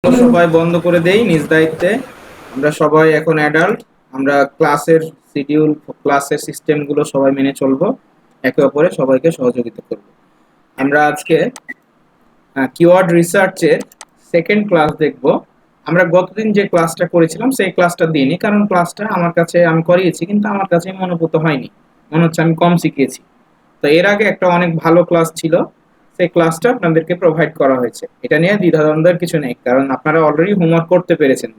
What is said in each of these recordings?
সবাই বন্ধ করে দেই নিজ দায়িত্বে। আমরা সবাই এখন অ্যাডাল্ট। আমরা ক্লাসের শিডিউল, ক্লাসের সিস্টেমগুলো সবাই মেনে চলবো। একে অপরে সবাইকে সহযোগিতা করব। আমরা আজকে কিওয়ার্ড রিসার্চের সেকেন্ড ক্লাস দেখব। আমরা গতদিন যে ক্লাসটা করেছিলাম সেই ক্লাসটা দিইনি, কারণ ক্লাসটা আমার কাছে আমি করিয়েছি কিন্তু আমার কাছে মনোভূত হয়নি, মনে হচ্ছে আমি কম শিখিয়েছি। তো এর আগে একটা অনেক ভালো ক্লাস ছিল, সেই ক্লাসটা আপনাদেরকে প্রোভাইড করা হয়েছে। এটা নিয়ে দ্বিধাদ্বন্দ্বের কিছু নেই, কারণ আপনারা অলরেডি হোমওয়ার্ক করতে পেরেছেন।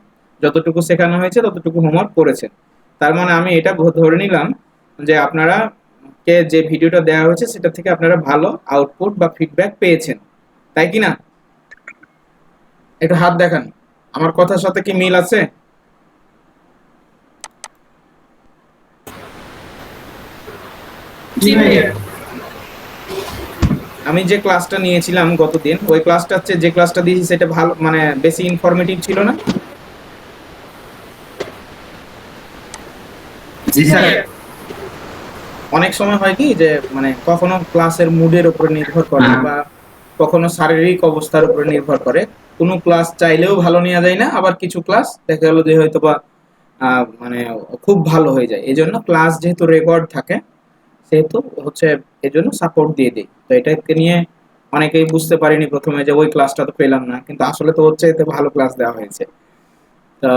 যতটুকু শেখানো হয়েছে ততটুকু হোমওয়ার্ক করেছেন। তার মানে আমি এটা ধরে নিলাম যে আপনারা কে যে ভিডিওটা দেওয়া হয়েছে সেটা থেকে আপনারা ভালো আউটপুট বা ফিডব্যাক পেয়েছেন, তাই কি না? একটু হাত দেখান, আমার কথার সাথে কি মিল আছে? জি ভাইয়া। আমি যে ক্লাসটা নিয়েছিলাম গতদিন, ওই ক্লাসটা হচ্ছে যে ক্লাসটা দিয়েছি সেটা ভালো, মানে বেশি ইনফরমেটিভ ছিল না? জি স্যার। অনেক সময় হয় কি যে মানে কখনো ক্লাসের মুডের উপরে নির্ভর করে বা কখনো শারীরিক অবস্থার উপরে নির্ভর করে। কোনো ক্লাস চাইলেও ভালো নেওয়া যায় না, আবার কিছু ক্লাস দেখা গেল যে হয়তো বা মানে খুব ভালো হয়ে যায়। এই জন্য ক্লাস যেহেতু রেকর্ড থাকে সেহেতু হচ্ছে এই জন্য সাপোর্ট দিয়ে দিই। তো এটাকে নিয়ে অনেকেই বুঝতে পারিনি প্রথমে যে ওই ক্লাসটা তো পেলাম না, কিন্তু আসলে তো হচ্ছে এতে ভালো ক্লাস দেওয়া হয়েছে। তো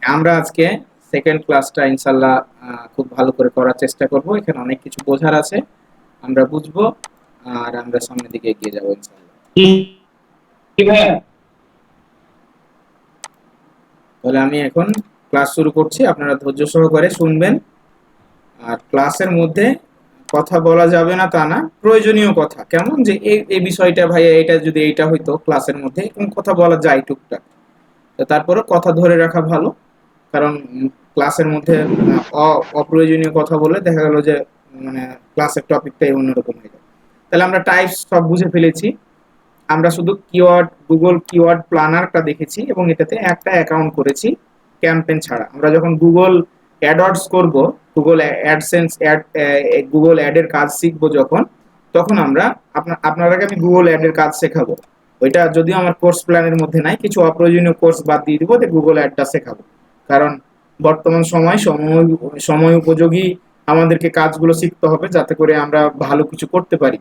আমরা আজকে সেকেন্ড ক্লাসটা ইনশাল্লাহ খুব ভালো করে করার চেষ্টা করব। এখানে অনেক কিছু বোঝার আছে, আমরা বুঝবো আর আমরা সামনের দিকে এগিয়ে যাবো ইনশাল্লাহ। জি ভাইয়া। তাহলে আমি এখন ক্লাস শুরু করছি, আপনারা ধৈর্য সহকারে শুনবেন। আর ক্লাসের মধ্যে কথা বলা যাবে না তা না, প্রয়োজনীয় কথা, কেমন যে এই বিষয়টা ভাইয়া এটা যদি এইটা হইতো ক্লাসের মধ্যে, এরকম কথা বলা যায় টুকটাক। তো তারপরে কথা ধরে রাখা ভালো, কারণ ক্লাসের মধ্যে অপ্রয়োজনীয় কথা বলে দেখা গেল যে মানে ক্লাসের টপিকটাই অন্যরকম হয়ে যায়। তাহলে আমরা টাইপস সব বুঝে ফেলেছি। আমরা শুধু কিওয়ার্ড, গুগল কিওয়ার্ড প্ল্যানারটা দেখেছি এবং এটাতে একটা অ্যাকাউন্ট করেছি ক্যাম্পেইন ছাড়া। আমরা যখন গুগল অ্যাডওয়ার্ডস করব, গুগল অ্যাডসেন্স অ্যাড, গুগল অ্যাডের কাজ শিখবো যখন, তখন আমরা আপনাদেরকে আমি গুগল অ্যাডের কাজ শেখাবো। ওইটা যদিও আমার কোর্স প্ল্যানের মধ্যে নাই, কিছু অপ্রয়োজনীয় কোর্স বাদ দিয়ে দিব, যে গুগল অ্যাডটা শেখাবো। কারণ বর্তমান সময় উপযোগী আমাদেরকে কাজগুলো শিখতে হবে, যাতে করে আমরা ভালো কিছু করতে পারি।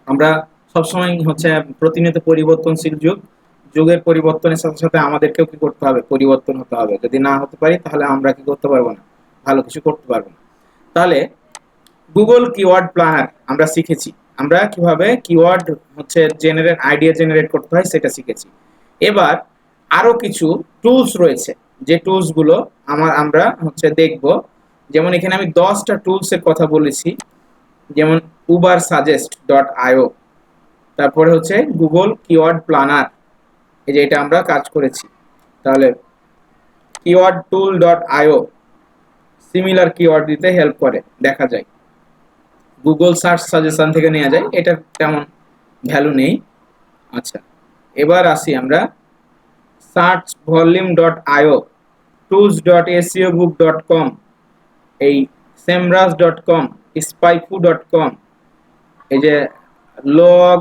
আমরা সবসময় হচ্ছে প্রতিনিয়ত পরিবর্তনশীল যুগ, যুগের পরিবর্তনের সাথে সাথে আমাদেরকেও কি করতে হবে, পরিবর্তন হতে হবে। যদি না হতে পারি তাহলে আমরা কি করতে পারবো না, ভালো কিছু করতে পারবো না। তাহলে গুগল কিওয়ার্ড প্ল্যানার আমরা শিখেছি, আমরা কিভাবে কিওয়ার্ড হচ্ছে আইডিয়া জেনারেট করতে হয় সেটা শিখেছি। এবার আরো কিছু টুলস রয়েছে, যে টুলস গুলো আমরা হচ্ছে দেখব। যেমন এখানে আমি 10টা টুলস এর কথা বলেছি, যেমন উবার সাজেস্ট ডট আইও, তারপরে হচ্ছে গুগল কিওয়ার্ড প্ল্যানার, এই যে এটা আমরা কাজ করেছি। তাহলে কিওয়ার্ড টুল ডট আইও সিমিলার কিওয়ার্ড দিতে হেল্প করে, দেখা যায়। গুগল সার্চ সাজেশন থেকে নেওয়া যায়, এটা তেমন ভ্যালু নেই। আচ্ছা, এবার আসি আমরা search volume dot IO, tools dot SEO book dot com, এই semrush dot com, spyfu dot com, এই যে long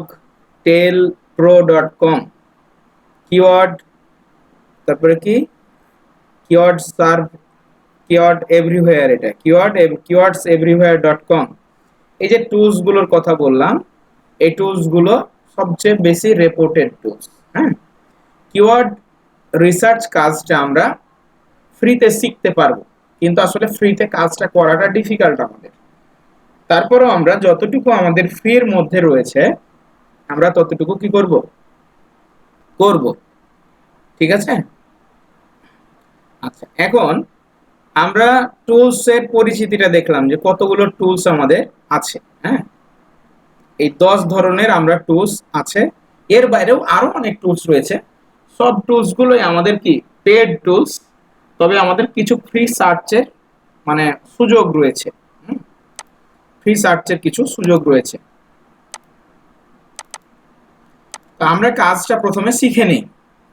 tail pro dot com, keyword, তারপরে কি কিওয়ার্ড সার্ভ, কিওয়ার্ড এভরিওয়্যার, এটা কিওয়ার্ডস এভরিওয়্যার ডট কম। এই যে টুলস গুলোর কথা বললাম, এই টুলস গুলো সবচেয়ে বেশি রেপোর্টেড টুলস। হ্যাঁ, কিওয়ার্ড রিসার্চ কাজটা আমরা ফ্রিতে শিখতে পারবো, কিন্তু আসলে ফ্রিতে কাজটা করাটা ডিফিকাল্ট আমাদের। তারপরেও আমরা যতটুকু আমাদের ফ্রির মধ্যে রয়েছে আমরা ততটুকু কি করব, করব। ঠিক আছে? আচ্ছা, এখন আমরা টুলস এর পরিচিতিটা দেখলাম যে কতগুলো টুলস আমাদের আছে। হ্যাঁ, এই 10 ধরনের আমরা টুলস আছে। এর বাইরেও আরো অনেক টুলস রয়েছে। সব টুলস গুলোই আমাদের কি পেড টুলস, তবে আমাদের কিছু ফ্রি সার্চের মানে সুযোগ রয়েছে। ফ্রি সার্চের কিছু সুযোগ রয়েছে। তো আমরা কাজটা প্রথমে শিখে নিই,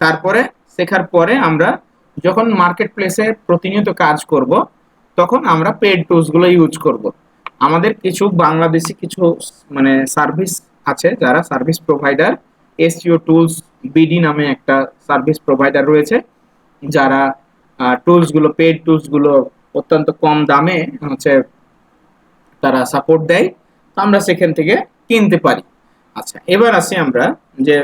তারপরে শেখার পরে আমরা যখন মার্কেট প্লেসে প্রতিনিয়ত কাজ করব তখন আমরা পেড টুলস গুলো ইউজ করব। আমাদের কিছু বাংলাদেশি কিছু মানে সার্ভিস আছে, যারা service provider, SEO tools BD নামে একটা সার্ভিস প্রোভাইডার রয়েছে, যারা টুলস গুলো, পেড টুলস গুলো অত্যন্ত কম দামে হচ্ছে তারা সাপোর্ট দেয়, তো আমরা সেখান থেকে কিনতে পারি। আচ্ছা, এবার আসি আমরা যে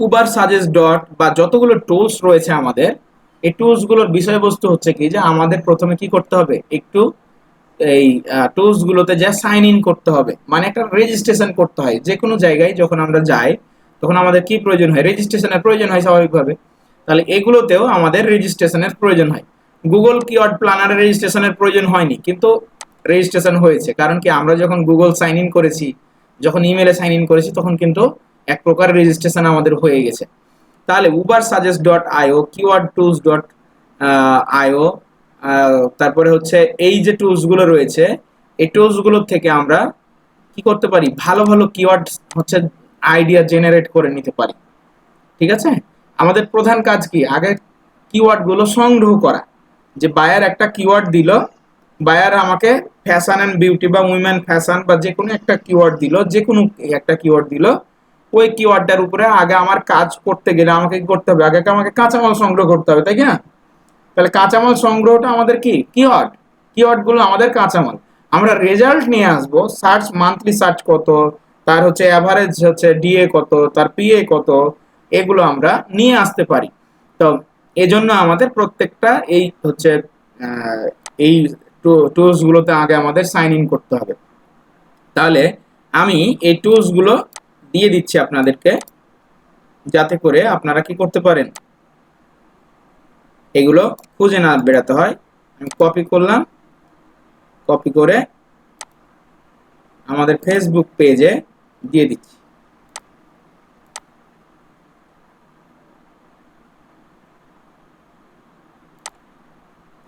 উবার সাজেস্ট ডট বা যতগুলো টুলস রয়েছে আমাদের, এই টুলস গুলোর বিষয়বস্তু হচ্ছে কি যে আমাদের প্রথমে কি করতে হবে, একটু এই টুলস গুলোতে যা সাইন ইন করতে হবে, মানে একটা রেজিস্ট্রেশন করতে হয়। যে কোনো জায়গায় যখন আমরা যাই তখন আমাদের কি প্রয়োজন হয়, রেজিস্ট্রেশনের প্রয়োজন হয় স্বাভাবিকভাবে। তাহলে এগুলোতেও আমাদের রেজিস্ট্রেশনের প্রয়োজন হয়। গুগল কিওয়ার্ড প্ল্যানারে রেজিস্ট্রেশনের প্রয়োজন হয়নি, কিন্তু রেজিস্ট্রেশন হয়েছে, কারণ কি আমরা যখন গুগল সাইন ইন করেছি, যখন ইমেলে সাইন ইন করেছি, তখন কিন্তু এক প্রকার রেজিস্ট্রেশন আমাদের হয়ে গেছে। তাহলে উবার সাজেস্ট ডট আইও, কিওয়ার্ড টুলস ডট আইও, তারপরে হচ্ছে এই যে টুলস গুলো রয়েছে, এই টুলস গুলোর থেকে আমরা কি করতে পারি, ভালো ভালো কিওয়ার্ড হচ্ছে আইডিয়া জেনারেট করে নিতে পারি। ঠিক আছে, আমাদের প্রধান কাজ কি, আগে কিওয়ার্ড গুলো সংগ্রহ করা। যে বায়ার একটা কিওয়ার্ড দিল, বায়ার আমাকে ফ্যাশন এন্ড বিউটি বা উইমেন ফ্যাশন বা যে কোনো একটা কিওয়ার্ড দিল, যে কোনো একটা কিওয়ার্ড দিল, ওই কিওয়ার্ডটার উপরে আগে আমার কাজ করতে গেলে আমাকে কি করতে হবে, আগে আমাকে কাঁচামাল সংগ্রহ করতে হবে, তাই কি না? তাহলে কাঁচামাল সংগ্রহটা আমাদের কি, কিওয়ার্ড, কিওয়ার্ড গুলো আমাদের কাঁচামাল। আমরা রেজাল্ট নিয়ে আসবো, সার্চ মান্থলি সার্চ কত, তার হচ্ছে অ্যাভারেজ হচ্ছে ডিএ কত, তার পিএ কত, এগুলো আমরা নিয়ে আসতে পারি। তো এজন্য আমাদের প্রত্যেকটা এই হচ্ছে আহ, এই টুলস গুলোতে আগে আমাদের সাইন ইন করতে হবে। তাহলে আমি এই টুলস গুলো দিয়ে দিচ্ছি আপনাদেরকে, যাতে করে আপনারা কি করতে পারেন, এগুলো খুঁজে না বেড়াতে হয়। আমি কপি করলাম, কপি করে আমাদের ফেসবুক পেজে দিয়ে দিচ্ছি।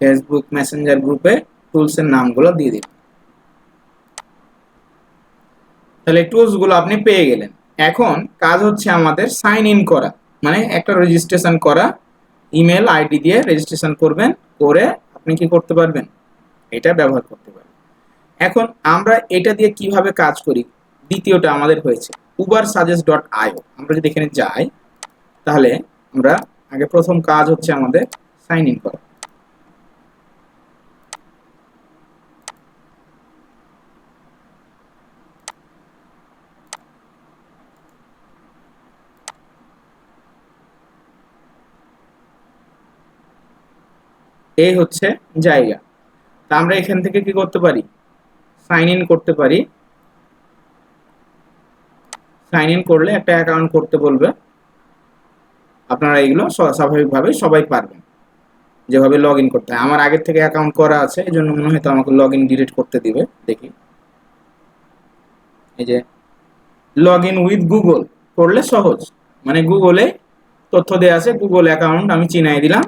ফেসবুক মেসেঞ্জার গ্রুপে টুলসের নামগুলো দিয়ে দিন। তাহলে টুলস গুলো আপনি পেয়ে গেলেন। এখন কাজ হচ্ছে আমাদের সাইন ইন করা, মানে একটা রেজিস্ট্রেশন করা, ইমেল আইডি দিয়ে রেজিস্ট্রেশন করবেন, করে আপনি কি করতে পারবেন, এটা ব্যবহার করতে পারবেন। এখন আমরা এটা দিয়ে কিভাবে কাজ করি, দ্বিতীয়টা আমাদের হয়েছে উবার সাজেস্ট ডট আইও। আমরা যদি এখানে যাই, তাহলে আমরা আগে প্রথম কাজ হচ্ছে আমাদের সাইন ইন করা। এই হচ্ছে জায়গা। তা আমরা এখান থেকে কি করতে পারি, সাইন ইন করতে পারি। সাইন ইন করলে একটা অ্যাকাউন্ট করতে বলবে, আপনারা এগুলো স্বাভাবিকভাবে সবাই পারবেন যেভাবে লগ ইন করতে হয়। আমার আগের থেকে অ্যাকাউন্ট করা আছে, এই জন্য মনে হয় তো আমাকে লগ ইন ডিলিট করতে দিবে। দেখি, এই যে লগ ইন উইথ গুগল করলে সহজ, মানে গুগলে তথ্য দেওয়া আছে, গুগল অ্যাকাউন্ট আমি চিনাই দিলাম।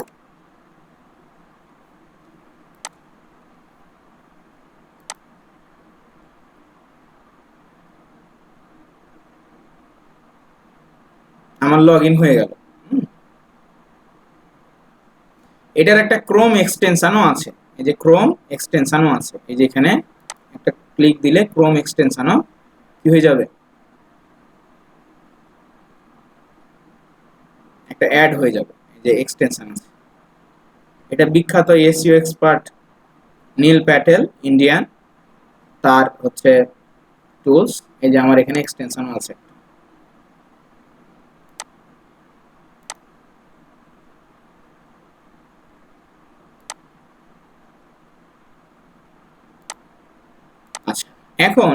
আমার লগ ইন হয়ে গেল। এটার একটা ক্রোম এক্সটেনশনও আছে, এই যে ক্রোম এক্সটেনশনও আছে, এই যে এখানে একটা ক্লিক দিলে ক্রোম এক্সটেনশনও কি হয়ে যাবে, একটা অ্যাড হয়ে যাবে, এই যে এক্সটেনশন আছে। এটা বিখ্যাত এসইও এক্সপার্ট নীল প্যাটেল ইন্ডিয়ান, তার হচ্ছে টুলস। এই যে আমার এখানে এক্সটেনশনও আছে। আচ্ছা, এখন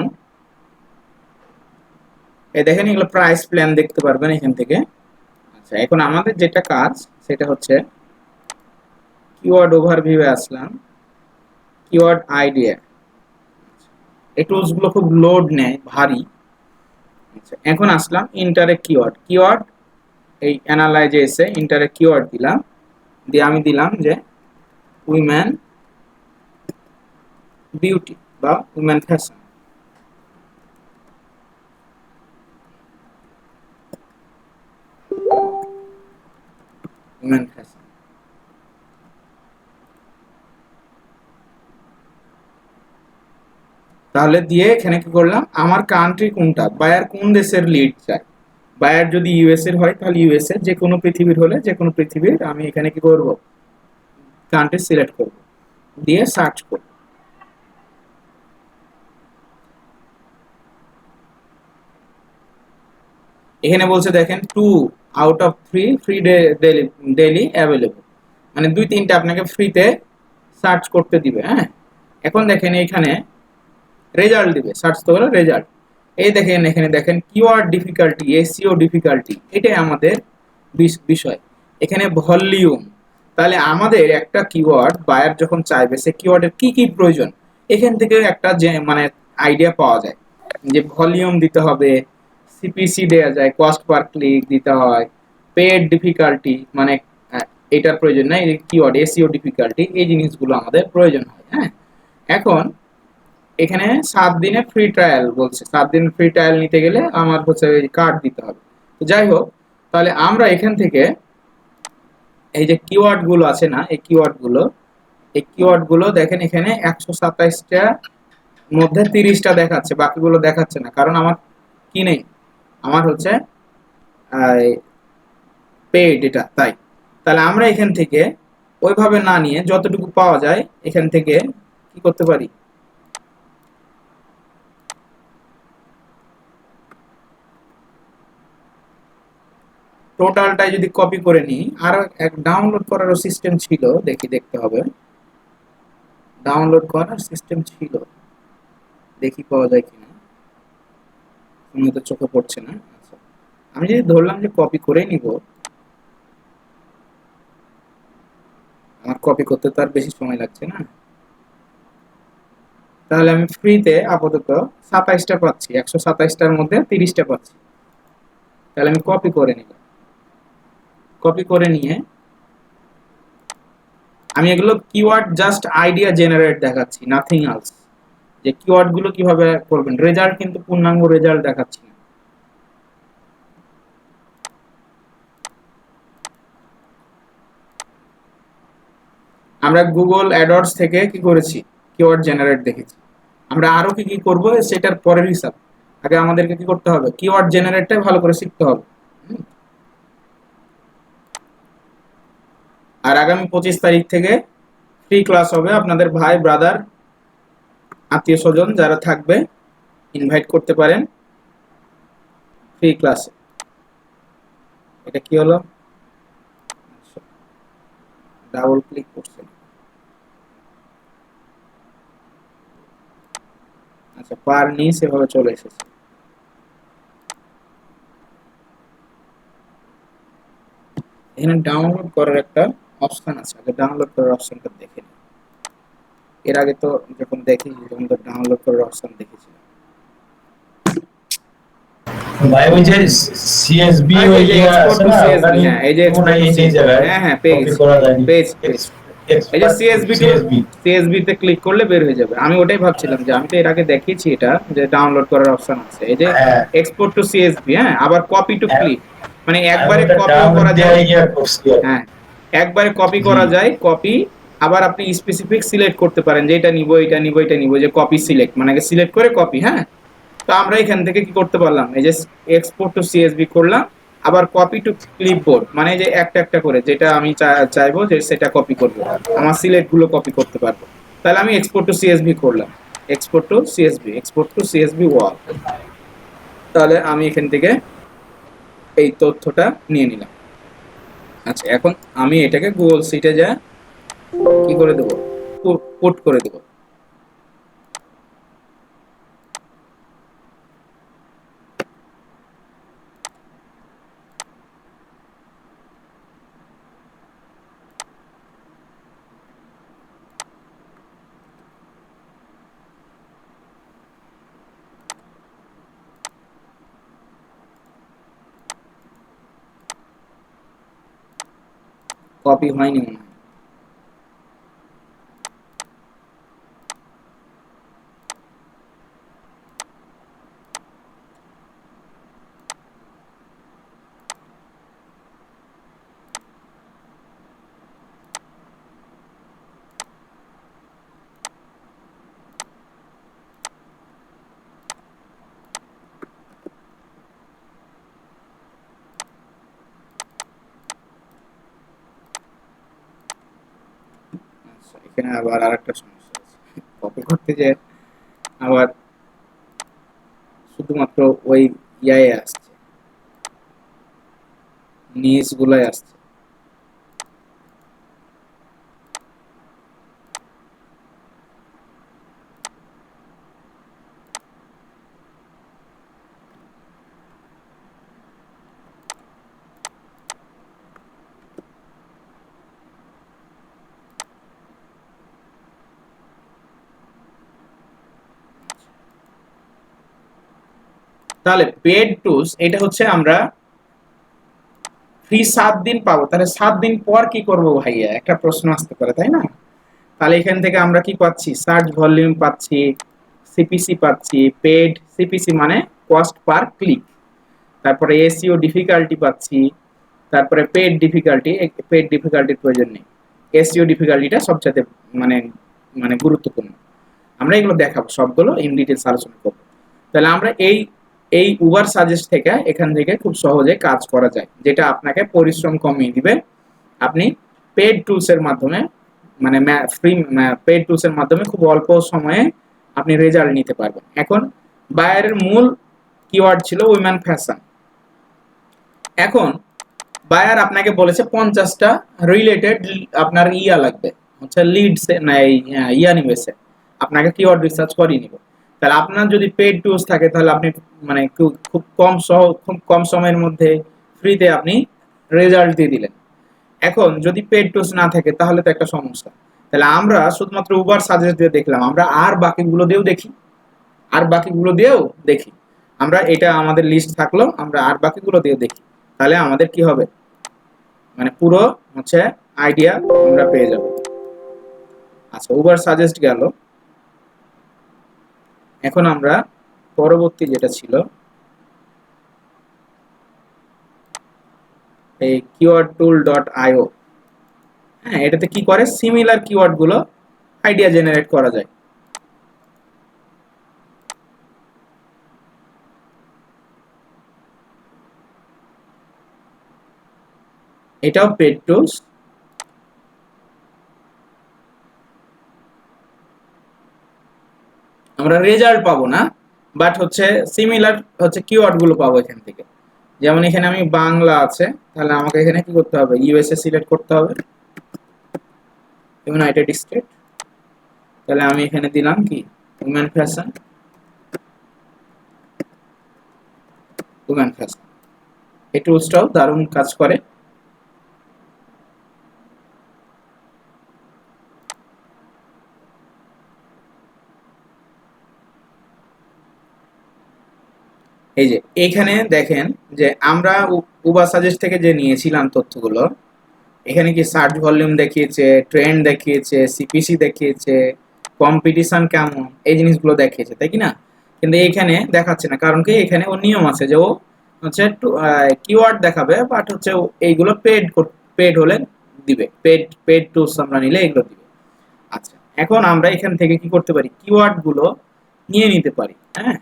এই দেখেন এগুলো প্রাইস প্ল্যান দেখতে পারবেন এখান থেকে। আচ্ছা, এখন আমাদের যেটা কাজ সেটা হচ্ছে কিওয়ার্ড ওভারভিউ আসলাম, কিওয়ার্ড আইডিয়া। এই টুলস গুলো খুব লোড নেয়, ভারী। আচ্ছা, এখন আসলাম ইন্টারে কিওয়ার্ড, কিওয়ার্ড এই অ্যানালাইজে এসে ইন্টারে কিওয়ার্ড দিলাম, দিয়ে আমি দিলাম যে উইমেন বিউটি বা উইমেন ফ্যাশন। উইমেন ফ্যাশন, তাহলে দিয়ে এখানে কি করলাম, আমার কান্ট্রি কোনটা, বায়ার কোন দেশের লিড চাই। বায়ার যদি ইউএস এর হয় তাহলে ইউএস এর, যে কোনো পৃথিবীর হলে যে কোনো পৃথিবীর, আমি এখানে কি করব, কান্ট্রি সিলেক্ট করব, দিয়ে সার্চ করব। এখানে বলছে দেখেন 2 out of 3 free daily available, মানে 2-3টা আপনাকে ফ্রিতে সার্চ করতে দিবে। হ্যাঁ, এখন দেখেন এখানে রেজাল্ট দিবে, সার্চ তো হলো রেজাল্ট। এই দেখেন এখানে দেখেন কিওয়ার্ড ডিফিকাল্টি, এসইও ডিফিকাল্টি, এটাই আমাদের বিষয়। এখানে ভলিউম, তাহলে আমাদের একটা কিওয়ার্ড বায়ার যখন চাইবে সে কিওয়ার্ডের কি কি প্রয়োজন, এখান থেকে একটা যে মানে আইডিয়া পাওয়া যায় যে ভলিউম দিতে হবে, সিপিসি দেওয়া যায়, কস্ট পার ক্লিক দিতে হয়, পেড ডিফিকাল্টি মানে এটার প্রয়োজন নাই, কিওয়ার্ড এসইও ডিফিকাল্টি, এই জিনিসগুলো আমাদের প্রয়োজন হয়। হ্যাঁ, এখন এখানে 7 দিনে ফ্রি ট্রায়াল বলছে, 7 দিন ফ্রি ট্রায়াল নিতে গেলে আমার হচ্ছে কার্ড দিতে হবে। তো যাই হোক, তাহলে আমরা এখান থেকে এই যে কিওয়ার্ড গুলো আছে না, এই কিওয়ার্ড গুলো দেখেন এখানে 127টা মধ্যে 30টা দেখাচ্ছে, বাকিগুলো দেখাচ্ছে না, কারণ আমার কি নেই, আমার হচ্ছে পেইড এটা, তাই। তাহলে আমরা এখান থেকে ওইভাবে না নিয়ে যতটুকু পাওয়া যায় এখান থেকে কি করতে পারি, টোটালটাই যদি কপি করে নিই, আর এক ডাউনলোড করারও সিস্টেম ছিল, দেখতে হবে, ডাউনলোড করার সিস্টেম ছিল, দেখি পাওয়া যায় কিনা, কোনো তো চোখে পড়ছে না। আচ্ছা, আমি যদি ধরলাম যে কপি করে নিব, আমার কপি করতে তো আর বেশি সময় লাগছে না, তাহলে আমি ফ্রিতে আপাতত 27টা পাচ্ছি, 127টার মধ্যে 30টা পাচ্ছি। তাহলে আমি কপি করে নিব, কপি করে নিয়ে আমি এগুলো কিওয়ার্ড জাস্ট আইডিয়া জেনারেট দেখাচ্ছি, নাথিং এলস। যে কিওয়ার্ড গুলো কিভাবে করবেন, রেজাল্ট কিন্তু পূর্ণাঙ্গ রেজাল্ট দেখাচ্ছি না। আমরা গুগল অ্যাডওয়ার্ডস থেকে কি করেছি, কিওয়ার্ড জেনারেট দেখেছি। আমরা আরো কি কি করব সেটার পরের হিসাব, আগে আমাদেরকে কি করতে হবে, কিওয়ার্ড জেনারেটটা ভালো করে শিখতে হবে। আর আগামী 25 তারিখ থেকে ফ্রি ক্লাস হবে, আপনাদের ভাই ব্রাদার আত্মীয় স্বজন যারা থাকবে ইনভাইট করতে পারেন ফ্রি ক্লাসে। এটা কি হলো, ডাবল ক্লিক করছে, আচ্ছা পার নিয়ে সেভাবে চলে এসেছে। এখানে ডাউনলোড করার একটা অপশন আছে, আগে ডাউনলোড করার অপশনটা দেখে নিই। এর আগে তো যখন দেখি তখন তো ডাউনলোড করার অপশন দেখেছিলাম। ভাই ওই যে সিএসবি ওই এই যে ইয়া এক্সপোর্ট আছে টু না সিএসবি, ওখানে হ্যাঁ এই যে মনে এক্সপোর্ট হয় টু এই সিএসবি, জায়গায় হ্যাঁ হ্যাঁ পেয়ে কপি গেছি, করা যায়নি পেজ পেজ। এই যে এক্সপার্ট সিএসবি সিএসবি তে ক্লিক করলে বের হয়ে যাবে। আমি ওটাই ভাবছিলাম যে আমি তো এর আগে দেখিয়েছি এটা, যে ডাউনলোড করার অপশন আছে, এই যে হ্যাঁ এক্সপোর্ট টু সিএসবি, হ্যাঁ আবার কপি টু হ্যাঁ, ক্লিপ, মানে আমি একবারে ওটা কপিও ডাউনলোড করা যায়। দিয়ে ইয়া করছি আর কি। হ্যাঁ, একবারে কপি জি করা যায়, কপি। আবার আপনি স্পেসিফিক সিলেক্ট করতে পারেন যে এটা নিব, এটা নিব, এটা নিব, যে কপি সিলেক্ট মানে সিলেক্ট করে কপি। হ্যাঁ, তো আমরা এখান থেকে কি করতে পারলাম, এই যে এক্সপোর্ট টু সিএসবি করলাম, আবার কপি টু ক্লিপবোর্ড মানে যে একটা একটা করে যেটা আমি চাইবো যে সেটা কপি করব, আমার সিলেক্ট গুলো কপি করতে পারবো। তাহলে আমি এক্সপোর্ট টু সিএসবি করলাম, এক্সপোর্ট টু সিএসবি ওয়াল। তাহলে আমি এখান থেকে এই তথ্যটা নিয়ে নিলাম। আচ্ছা, এখন আমি এটাকে গুগল সিটে যা কি করে দেবো, পুট করে দেবো। কপি হয়নি মনে হয়। এখানে আবার আরেকটা সমস্যা আছে, কপি করতে যে আবার শুধুমাত্র ওই ইয়াই আসছে, নিচ গুলাই আসছে। তাহলে পেড টুলস এটা হচ্ছে আমরা ফ্রি 7 দিন পাবো, তাহলে 7 দিন পর কি করব ভাইয়া, একটা প্রশ্ন আসতে পারে তাই না? তাহলে এখান থেকে আমরা কি পাচ্ছি, সার্চ ভলিউম পাচ্ছি, সিপিসি পাচ্ছি, পেড সিপিসি মানে কস্ট পার ক্লিক, তারপরে এসইও ডিফিকাল্টি পাচ্ছি, তারপরে পেড ডিফিকাল্টির প্রয়োজন নেই, এসইও ডিফিকাল্টিটা সবচেয়ে মানে মানে গুরুত্বপূর্ণ। আমরা এগুলো দেখাবো, সবগুলো ইন ডিটেইলস আলোচনা করব। তাহলে আমরা এই এই উবার সাজেস্ট থেকে এখান থেকে খুব সহজে কাজ করা যায়, যেটা আপনাকে পরিশ্রম কমিয়ে দিবে। আপনি পেড টুলস এর মাধ্যমে মানে ফ্রি পেড টুলস এর মাধ্যমে খুব অল্প সময়ে আপনি রেজাল্ট নিতে পারবেন। এখন বায়ারের মূল কিওয়ার্ড ছিল উইমেন ফ্যাশন। এখন বায়ার আপনাকে বলেছে 50টা রিলেটেড আপনার ইয়া লাগবে, হচ্ছে লিডস না ইয়া নিবে সে, আপনাকে কিওয়ার্ড রিসার্চ করিয়ে নিবে। তাহলে আপনার যদি পেড টুলস থাকে তাহলে আপনি মানে খুব খুব কম সময়ের মধ্যে ফ্রিতে আপনি রেজাল্ট দিয়ে দিলেন। এখন যদি পেড টুলস না থাকে তাহলে তো একটা সমস্যা। তাহলে আমরা শুধুমাত্র উবার সাজেস্ট দিয়ে দেখলাম, আমরা আর বাকিগুলো দিয়েও দেখি, আমরা এটা আমাদের লিস্ট থাকলো, আমরা আর বাকিগুলো দিয়েও দেখি, তাহলে আমাদের কি হবে, মানে পুরো হচ্ছে আইডিয়া আমরা পেয়ে যাব। আচ্ছা, উবার সাজেস্ট গেল। এখন আমরা পরবর্তী যেটা ছিল এই কিওয়ার্ড টুল ডট আইও, হ্যাঁ, এটাতে কি করে, সিমিলার কিওয়ার্ড গুলো আইডিয়া জেনারেট করা যায়। এটাও পেড টুলস। আমরা রেজাল্ট পাবো না, বাট হচ্ছে সিমিলার হচ্ছে কিওয়ার্ড গুলো পাবো এখান থেকে। যেমন এখানে আমি বাংলা আছে, তাহলে আমাকে এখানে কি করতে হবে, ইউএসএ সিলেক্ট করতে হবে, ইউনাইটেড স্টেট। তাহলে আমি এখানে দিলাম কি, উমেন ফ্যাশন, এই টুলসটাও দারুণ কাজ করে। এই যে এখানে দেখেন যে আমরা উবার সাজেস্ট থেকে যে নিয়েছিলাম তথ্যগুলো, এখানে কি সার্চ ভলিউম দেখিয়েছে, ট্রেন্ড দেখিয়েছে, সিপিসি দেখিয়েছে, কম্পিটিশন কেমন, এই জিনিসগুলো দেখিয়েছে, তাই কি না? কিন্তু এখানে দেখাচ্ছে না, কারণ কি এখানে ওর নিয়ম আছে যে ও হচ্ছে কিওয়ার্ড দেখাবে, বাট হচ্ছে এইগুলো পেড হলে দিবে, পেড টুলস আমরা নিলে এগুলো দিবে। আচ্ছা, এখন আমরা এখান থেকে কি করতে পারি, কিওয়ার্ড গুলো নিয়ে নিতে পারি, হ্যাঁ,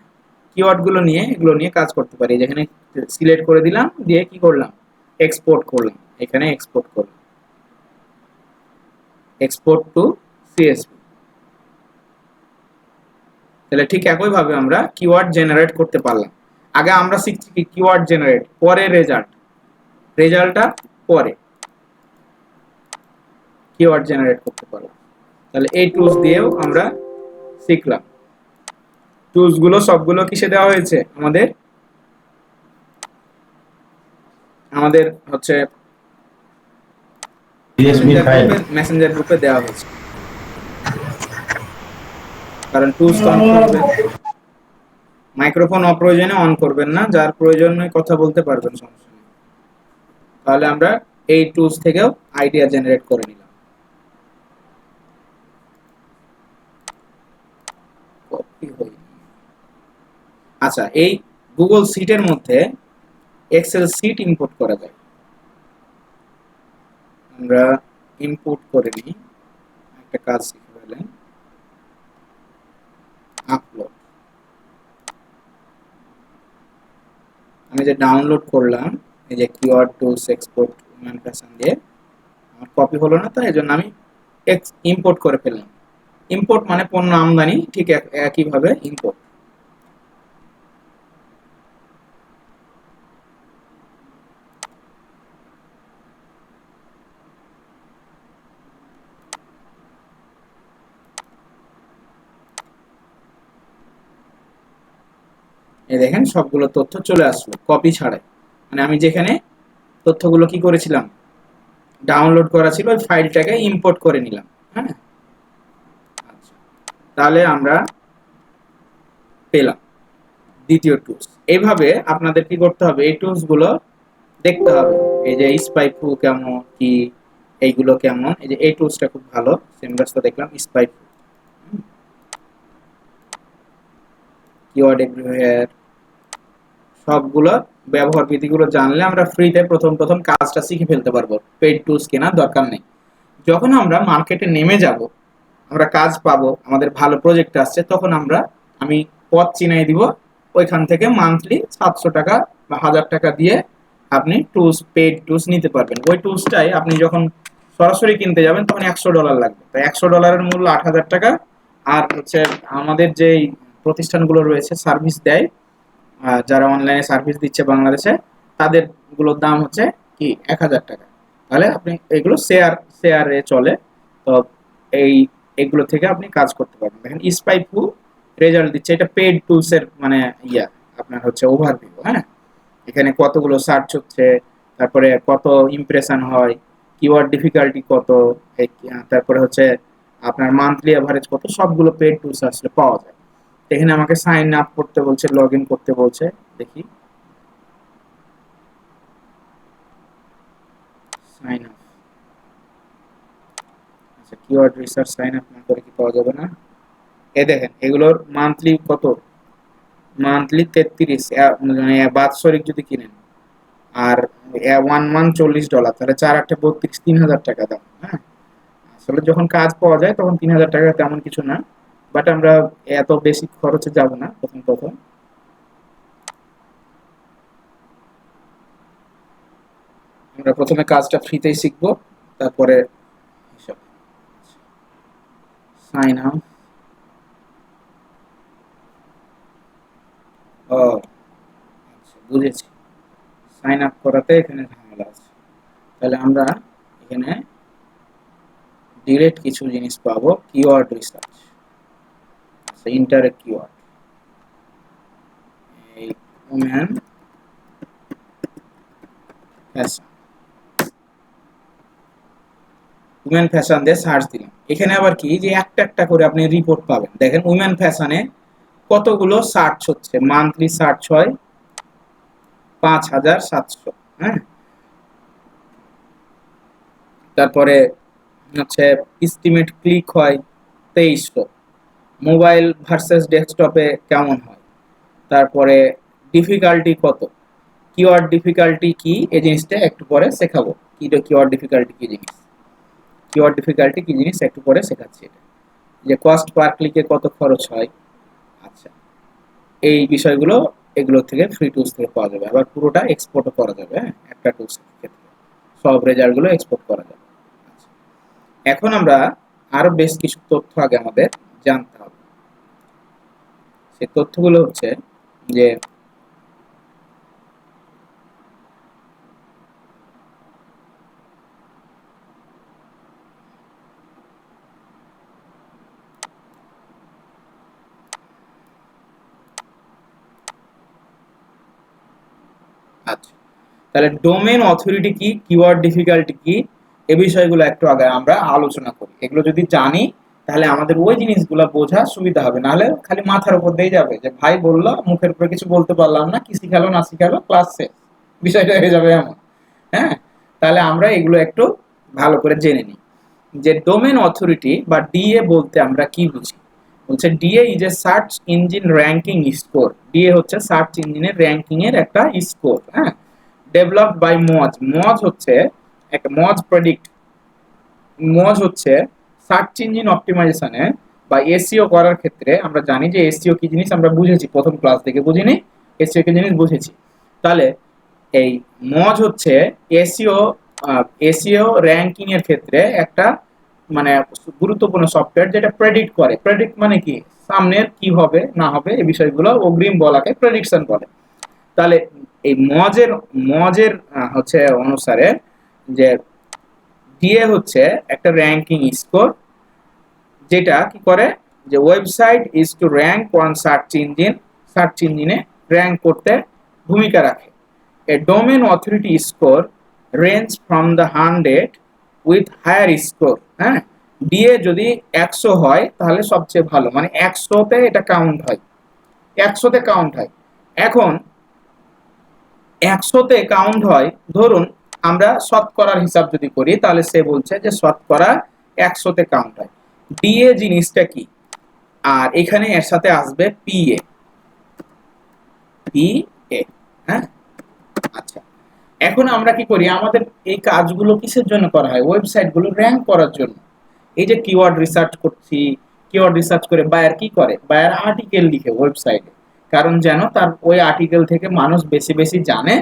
কিওয়ার্ড গুলো নিয়ে এগুলো নিয়ে কাজ করতে পারি। যেখানে সিলেক্ট করে দিলাম, দিয়ে কি করলাম, এক্সপোর্ট করলাম, এখানে এক্সপোর্ট করলাম, এক্সপোর্ট টু সিএসভি। তাহলে ঠিক একই ভাবে আমরা কিওয়ার্ড জেনারেট করতে পারলাম। আগে আমরা শিখছি কি কিওয়ার্ড জেনারেট, পরে রেজাল্টটা পরে কিওয়ার্ড জেনারেট করতে পারলাম। তাহলে এই টুলস দিয়েও আমরা শিখলাম। টুলস গুলো সবগুলো কিসে দেওয়া হয়েছে, আমাদের হচ্ছে মেসেঞ্জার গ্রুপে দেওয়া হয়েছে। কারণ টুলস অন করবেন, মাইক্রোফোন অপ্রয়োজনে অন করবেন না, যার প্রয়োজনে কথা বলতে পারবেন, সমস্যা নেই। তাহলে আমরা এই টুলস থেকেও আইডিয়া জেনারেট করে নিলাম। আচ্ছা, এই গুগল সিটের মধ্যে এক্সেল সিট ইম্পোর্ট করা যায়। আমরা ইম্পোর্ট করে নিই, একটা কাজ শিখে ফেলেন, আপলোড। আমি যে ডাউনলোড করলাম, এই যে keyword tools export women fashion দিয়ে, আমার কপি হলো না, তাই এই জন্য আমি ইম্পোর্ট করে ফেললাম। ইম্পোর্ট মানে পণ্য আমদানি, ঠিক একইভাবে ইম্পোর্ট। এই দেখেন সবগুলো তথ্য চলে আসলো কপি ছাড়াই, মানে আমি যেখানে তথ্যগুলো কি করেছিলাম, ডাউনলোড করা ছিল, ওই ফাইলটাকে ইম্পোর্ট করে নিলাম। হ্যাঁ, আচ্ছা, তাহলে আমরা পেলাম দ্বিতীয় টুলস। এইভাবে আপনাদের কি করতে হবে, এই টুলস গুলো দেখতে হবে। এই যে স্পাইফু কেমন, কি এইগুলো কেমন, এই যে এই টুলসটা খুব ভালো, সেমরাসটা দেখলাম, স্পাইফু, কিওয়ার্ড এভরিওয়্যার, সবগুলো ব্যবহার বিধিগুলো জানলে আমরা ফ্রিতে প্রথম প্রথম কাজটা শিখে ফেলতে পারবো, পেইড টুলস কেনার দরকার নেই। যখন আমরা মার্কেটে নেমে যাব, আমরা কাজ পাবো, আমাদের ভালো প্রজেক্ট আসছে, তখন আমি পথ চিনাই দিব, ওইখান থেকে মান্থলি 700 টাকা বা 1000 টাকা দিয়ে আপনি টুলস, পেইড টুলস নিতে পারবেন। ওই টুলসটাই আপনি যখন সরাসরি কিনতে যাবেন তখন $100 লাগবে, তো $100 মূল্য 8000 টাকা। আর হচ্ছে আমাদের যেই প্রতিষ্ঠানগুলো রয়েছে সার্ভিস দেয়, যারা অনলাইনে সার্ভিস দিচ্ছে বাংলাদেশে, তাদের গুলোর দাম হচ্ছে কি 1000 টাকা। তাহলে আপনি এগুলো শেয়ারে চলে, তো এই এগুলো থেকে আপনি কাজ করতে পারবেন। দেখেন স্পাইফু রেজাল্ট দিচ্ছে, এটা পেইড টুলস এর মানে আপনার হচ্ছে ওভারভিউ। হ্যাঁ, এখানে কতগুলো সার্চ হচ্ছে, তারপরে কত ইমপ্রেশন হয়, কিওয়ার্ড ডিফিকাল্টি কত, তারপরে হচ্ছে আপনার মান্থলি এভারেজ কত, সবগুলো পেইড টুলস আসলে পাওয়া যায়। এখানে আমাকে সাইন আপ করতে বলছে, লগ ইন করতে বলছে, দেখি সাইন আপ। আচ্ছা, কিওয়ার্ড রিসার্চ সাইন আপ না করে কি পাওয়া যাবে না? এই দেখেন এগুলোর মান্থলি কত, মান্থলি 33, মানে বাৎসরিক যদি কিনেন, আর 1 মান্থ $40, তাহলে 4 8 32, 3000 টাকা দাম। হ্যাঁ, আসলে যখন কাজ পাওয়া যায় তখন 3000 টাকা তেমন কিছু না, বাট আমরা এত বেশি খরচে যাব না প্রথম প্রথম। আমরা প্রথমে কাজটা ফ্রিতেই শিখবো, তারপরে সাইন আপ। ও আচ্ছা, বুঝেছি, সাইন আপ করাতে এখানে ঝামেলা আছে। তাহলে আমরা এখানে ডিরেক্ট কিছু জিনিস পাবো, কিওয়ার্ড রিসার্চ, আচ্ছা, ইন্টার কিওয়ার্ড, এই উমেন ফ্যাশন, উমেন ফ্যাশন দিয়ে সার্চ দিলাম। এখানে আবার কি যে একটা একটা করে আপনি রিপোর্ট পাবেন। দেখেন উমেন ফ্যাশনে কতগুলো সার্চ হচ্ছে, মান্থলি সার্চ হয় 5700। হ্যাঁ, তারপরে হচ্ছে এস্টিমেট ক্লিক হয় 2300, মোবাইল ভার্সেস ডেস্কটপে কেমন হয়, তারপরে ডিফিকাল্টি কত, কিওয়ার্ড ডিফিকাল্টি কি, এই জিনিসটা একটু পরে শেখাবো, কি কিওয়ার্ড ডিফিকাল্টি কি জিনিস, কিওয়ার্ড ডিফিকাল্টি কি জিনিস একটু পরে শেখাচ্ছি। এটা যে কস্ট পার ক্লিকে কত খরচ হয়, আচ্ছা, এই বিষয়গুলো এগুলো থেকে ফ্রি টুলস থেকে পাওয়া যাবে। আবার পুরোটা এক্সপোর্টও করা যাবে। হ্যাঁ, একটা টুলস ক্ষেত্রে সব রেজাল্টগুলো এক্সপোর্ট করা যাবে। আচ্ছা, এখন আমরা আরো বেশ কিছু তথ্য আগে আমাদের জানতে হবে। সেই তথ্যগুলো হচ্ছে যে আচ্ছা, তাহলে ডোমেন অথরিটি কি, কিওয়ার্ড ডিফিকাল্টি কি, এই বিষয়গুলো একটু আগে আমরা আলোচনা করি। এগুলো যদি জানি তাহলে আমাদের ওই জিনিসগুলো বোঝা সুবিধা হবে, নাহলে খালি মাথার উপর দিয়ে যাবে যে ভাই বললো, মুখের উপরে কিছু বলতে পারলাম না, কি শিখালো না শিখালো, ক্লাস শেষ, বিষয়টা হয়ে যাবে এমন। হ্যাঁ, তাহলে আমরা এগুলো একটু ভালো করে জেনে নিই যে ডোমেন অথরিটি বা ডিএ বলতে আমরা কি বুঝি। বলছে DA is a search engine ranking score. DA হচ্ছে সার্চ ইঞ্জিনের র্যাঙ্কিং এর একটা স্কোর। হ্যাঁ, ডেভেলপড বাই মজ। মজ হচ্ছে একটা মজ হচ্ছে সার্চ ইঞ্জিন অপটিমাইজেশনে বা এসইও করার ক্ষেত্রে আমরা জানি যে এসইও কি জিনিস আমরা বুঝেছি, প্রথম ক্লাস থেকে বুঝিনি, এসইও কি জিনিস বুঝেছি। তাহলে এই মজ হচ্ছে এসইও এসইও র্যাঙ্কিং এর ক্ষেত্রে একটা মানে গুরুত্বপূর্ণ সফটওয়্যার যেটা প্রেডিক্ট করে। প্রেডিক্ট মানে কি, সামনের কি হবে না হবে এই বিষয়গুলো অগ্রিম বলাকে প্রেডিকশন বলে। তাহলে এই মজের হচ্ছে অনুসারে যে ডিএ হচ্ছে একটা র্যাঙ্কিং স্কোর, যেটা কি করে যে website is to rank on search ইঞ্জিনে র্যাঙ্ক করতে ভূমিকা রাখে। A domain authority score range from the 100 with higher score. হ্যাঁ, ডিএ যদি 100 হয় তাহলে সবচেয়ে ভালো, মানে 100তে এটা কাউন্ট হয়, 100তে কাউন্ট হয়। এখন 100তে কাউন্ট হয়, ধরুন আমরা শতকরার হিসাব যদি করি তাহলে সে বলছে যে শতকরা 100তে কাউন্ট হয়। ডিএ জিনিসটা কি, আর এখানে এর সাথে আসবে পিএ। হ্যাঁ, আচ্ছা, এখন আমরা কি করি, আমাদের এই কাজগুলো কিসের জন্য করা হয়, ওয়েবসাইটগুলো র্যাঙ্ক করার জন্য। এই যে কিওয়ার্ড রিসার্চ করছি, কিওয়ার্ড রিসার্চ করে বায়ার কি করে, বায়ার আর্টিকেল লিখে ওয়েবসাইটে, কারণ যেন তার ওই আর্টিকেল থেকে মানুষ বেশি বেশি জানে,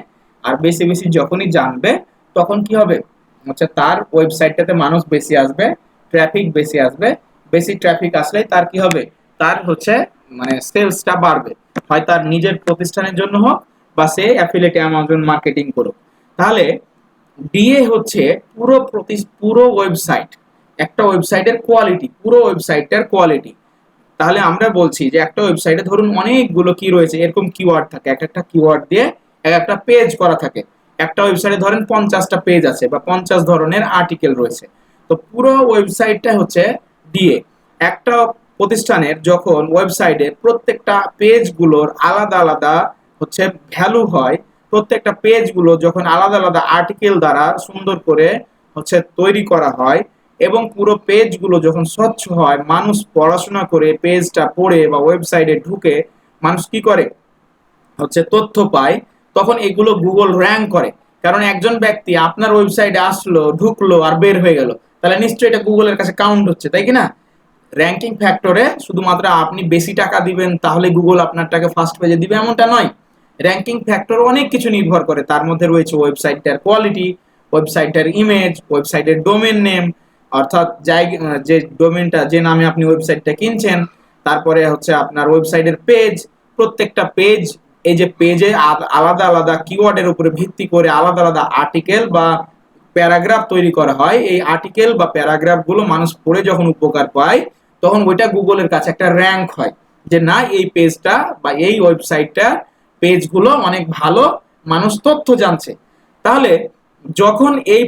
আর বেশি বেশি যখনই জানবে তখন কি হবে, হচ্ছে তার ওয়েবসাইটটাতে মানুষ বেশি আসবে, ট্রাফিক বেশি আসবে, বেশি ট্রাফিক আসলেই তার কি হবে, তার হচ্ছে মানে সেলসটা বাড়বে, হয় তার নিজের প্রতিষ্ঠানের জন্য হোক বা সে অ্যাফিলিয়েট অ্যামাজন মার্কেটিং করুক। তাহলে ডিএ হচ্ছে পুরো ওয়েবসাইট, একটা ওয়েবসাইটের কোয়ালিটি, পুরো ওয়েবসাইটটার কোয়ালিটি। তাহলে আমরা বলছি যে একটা ওয়েবসাইটে ধরুন অনেকগুলো কি রয়েছে, এরকম কিওয়ার্ড থাকে, এক একটা কিওয়ার্ড দিয়ে এক একটা পেজ করা থাকে। একটা ওয়েবসাইটে ধরেন 50টা পেজ আছে বা 50 ধরনের আর্টিকেল রয়েছে, তো পুরো ওয়েবসাইটটা হচ্ছে ডিএ। একটা প্রতিষ্ঠানের যখন ওয়েবসাইটে প্রত্যেকটা পেজগুলোর আলাদা আলাদা হচ্ছে ভ্যালু হয়, প্রত্যেকটা পেজগুলো যখন আলাদা আলাদা আর্টিকেল দ্বারা সুন্দর করে হচ্ছে তৈরি করা হয়, এবং পুরো পেজগুলো যখন স্বচ্ছ হয়, মানুষ পড়াশোনা করে পেজটা পড়ে বা ওয়েবসাইটে ঢুকে মানুষ কি করে হচ্ছে তথ্য পায়, তখন এগুলো গুগল র্যাঙ্ক করে। কারণ একজন ব্যক্তি আপনার ওয়েবসাইটে আসলো, ঢুকলো আর বের হয়ে গেল, তাহলে নিশ্চয়ই এটা গুগলের কাছে কাউন্ট হচ্ছে, তাই কি না? র্যাঙ্কিং ফ্যাক্টরে শুধুমাত্র আপনি বেশি টাকা দিবেন তাহলে গুগল আপনারটাকে ফার্স্ট পেজে দিবে এমনটা নয়। র্যাঙ্কিং ফ্যাক্টর অনেক কিছু নির্ভর করে, তার মধ্যে রয়েছে ওয়েবসাইটটার কোয়ালিটি, ওয়েবসাইটের ইমেজ, ওয়েবসাইটের ডোমেন নেম, অর্থাৎ যে ডোমেনটা, যে নামে আপনি ওয়েবসাইটটা কিনছেন, তারপরে হচ্ছে আপনার ওয়েবসাইটের পেজ, প্রত্যেকটা পেজ, এই যে পেজে আলাদা আলাদা কিওয়ার্ডের উপরে ভিত্তি করে আলাদা আলাদা আর্টিকেল বা প্যারাগ্রাফ তৈরি করা হয়। এই আর্টিকেল বা প্যারাগ্রাফ গুলো মানুষ পড়ে যখন উপকার পায়, তখন ওইটা গুগলের কাছে একটা র্যাঙ্ক হয়, যে না এই পেজটা বা এই ওয়েবসাইটটা পেজগুলো অনেক ভালো, মানুষ তথ্য জানছে। তাহলে যখন এই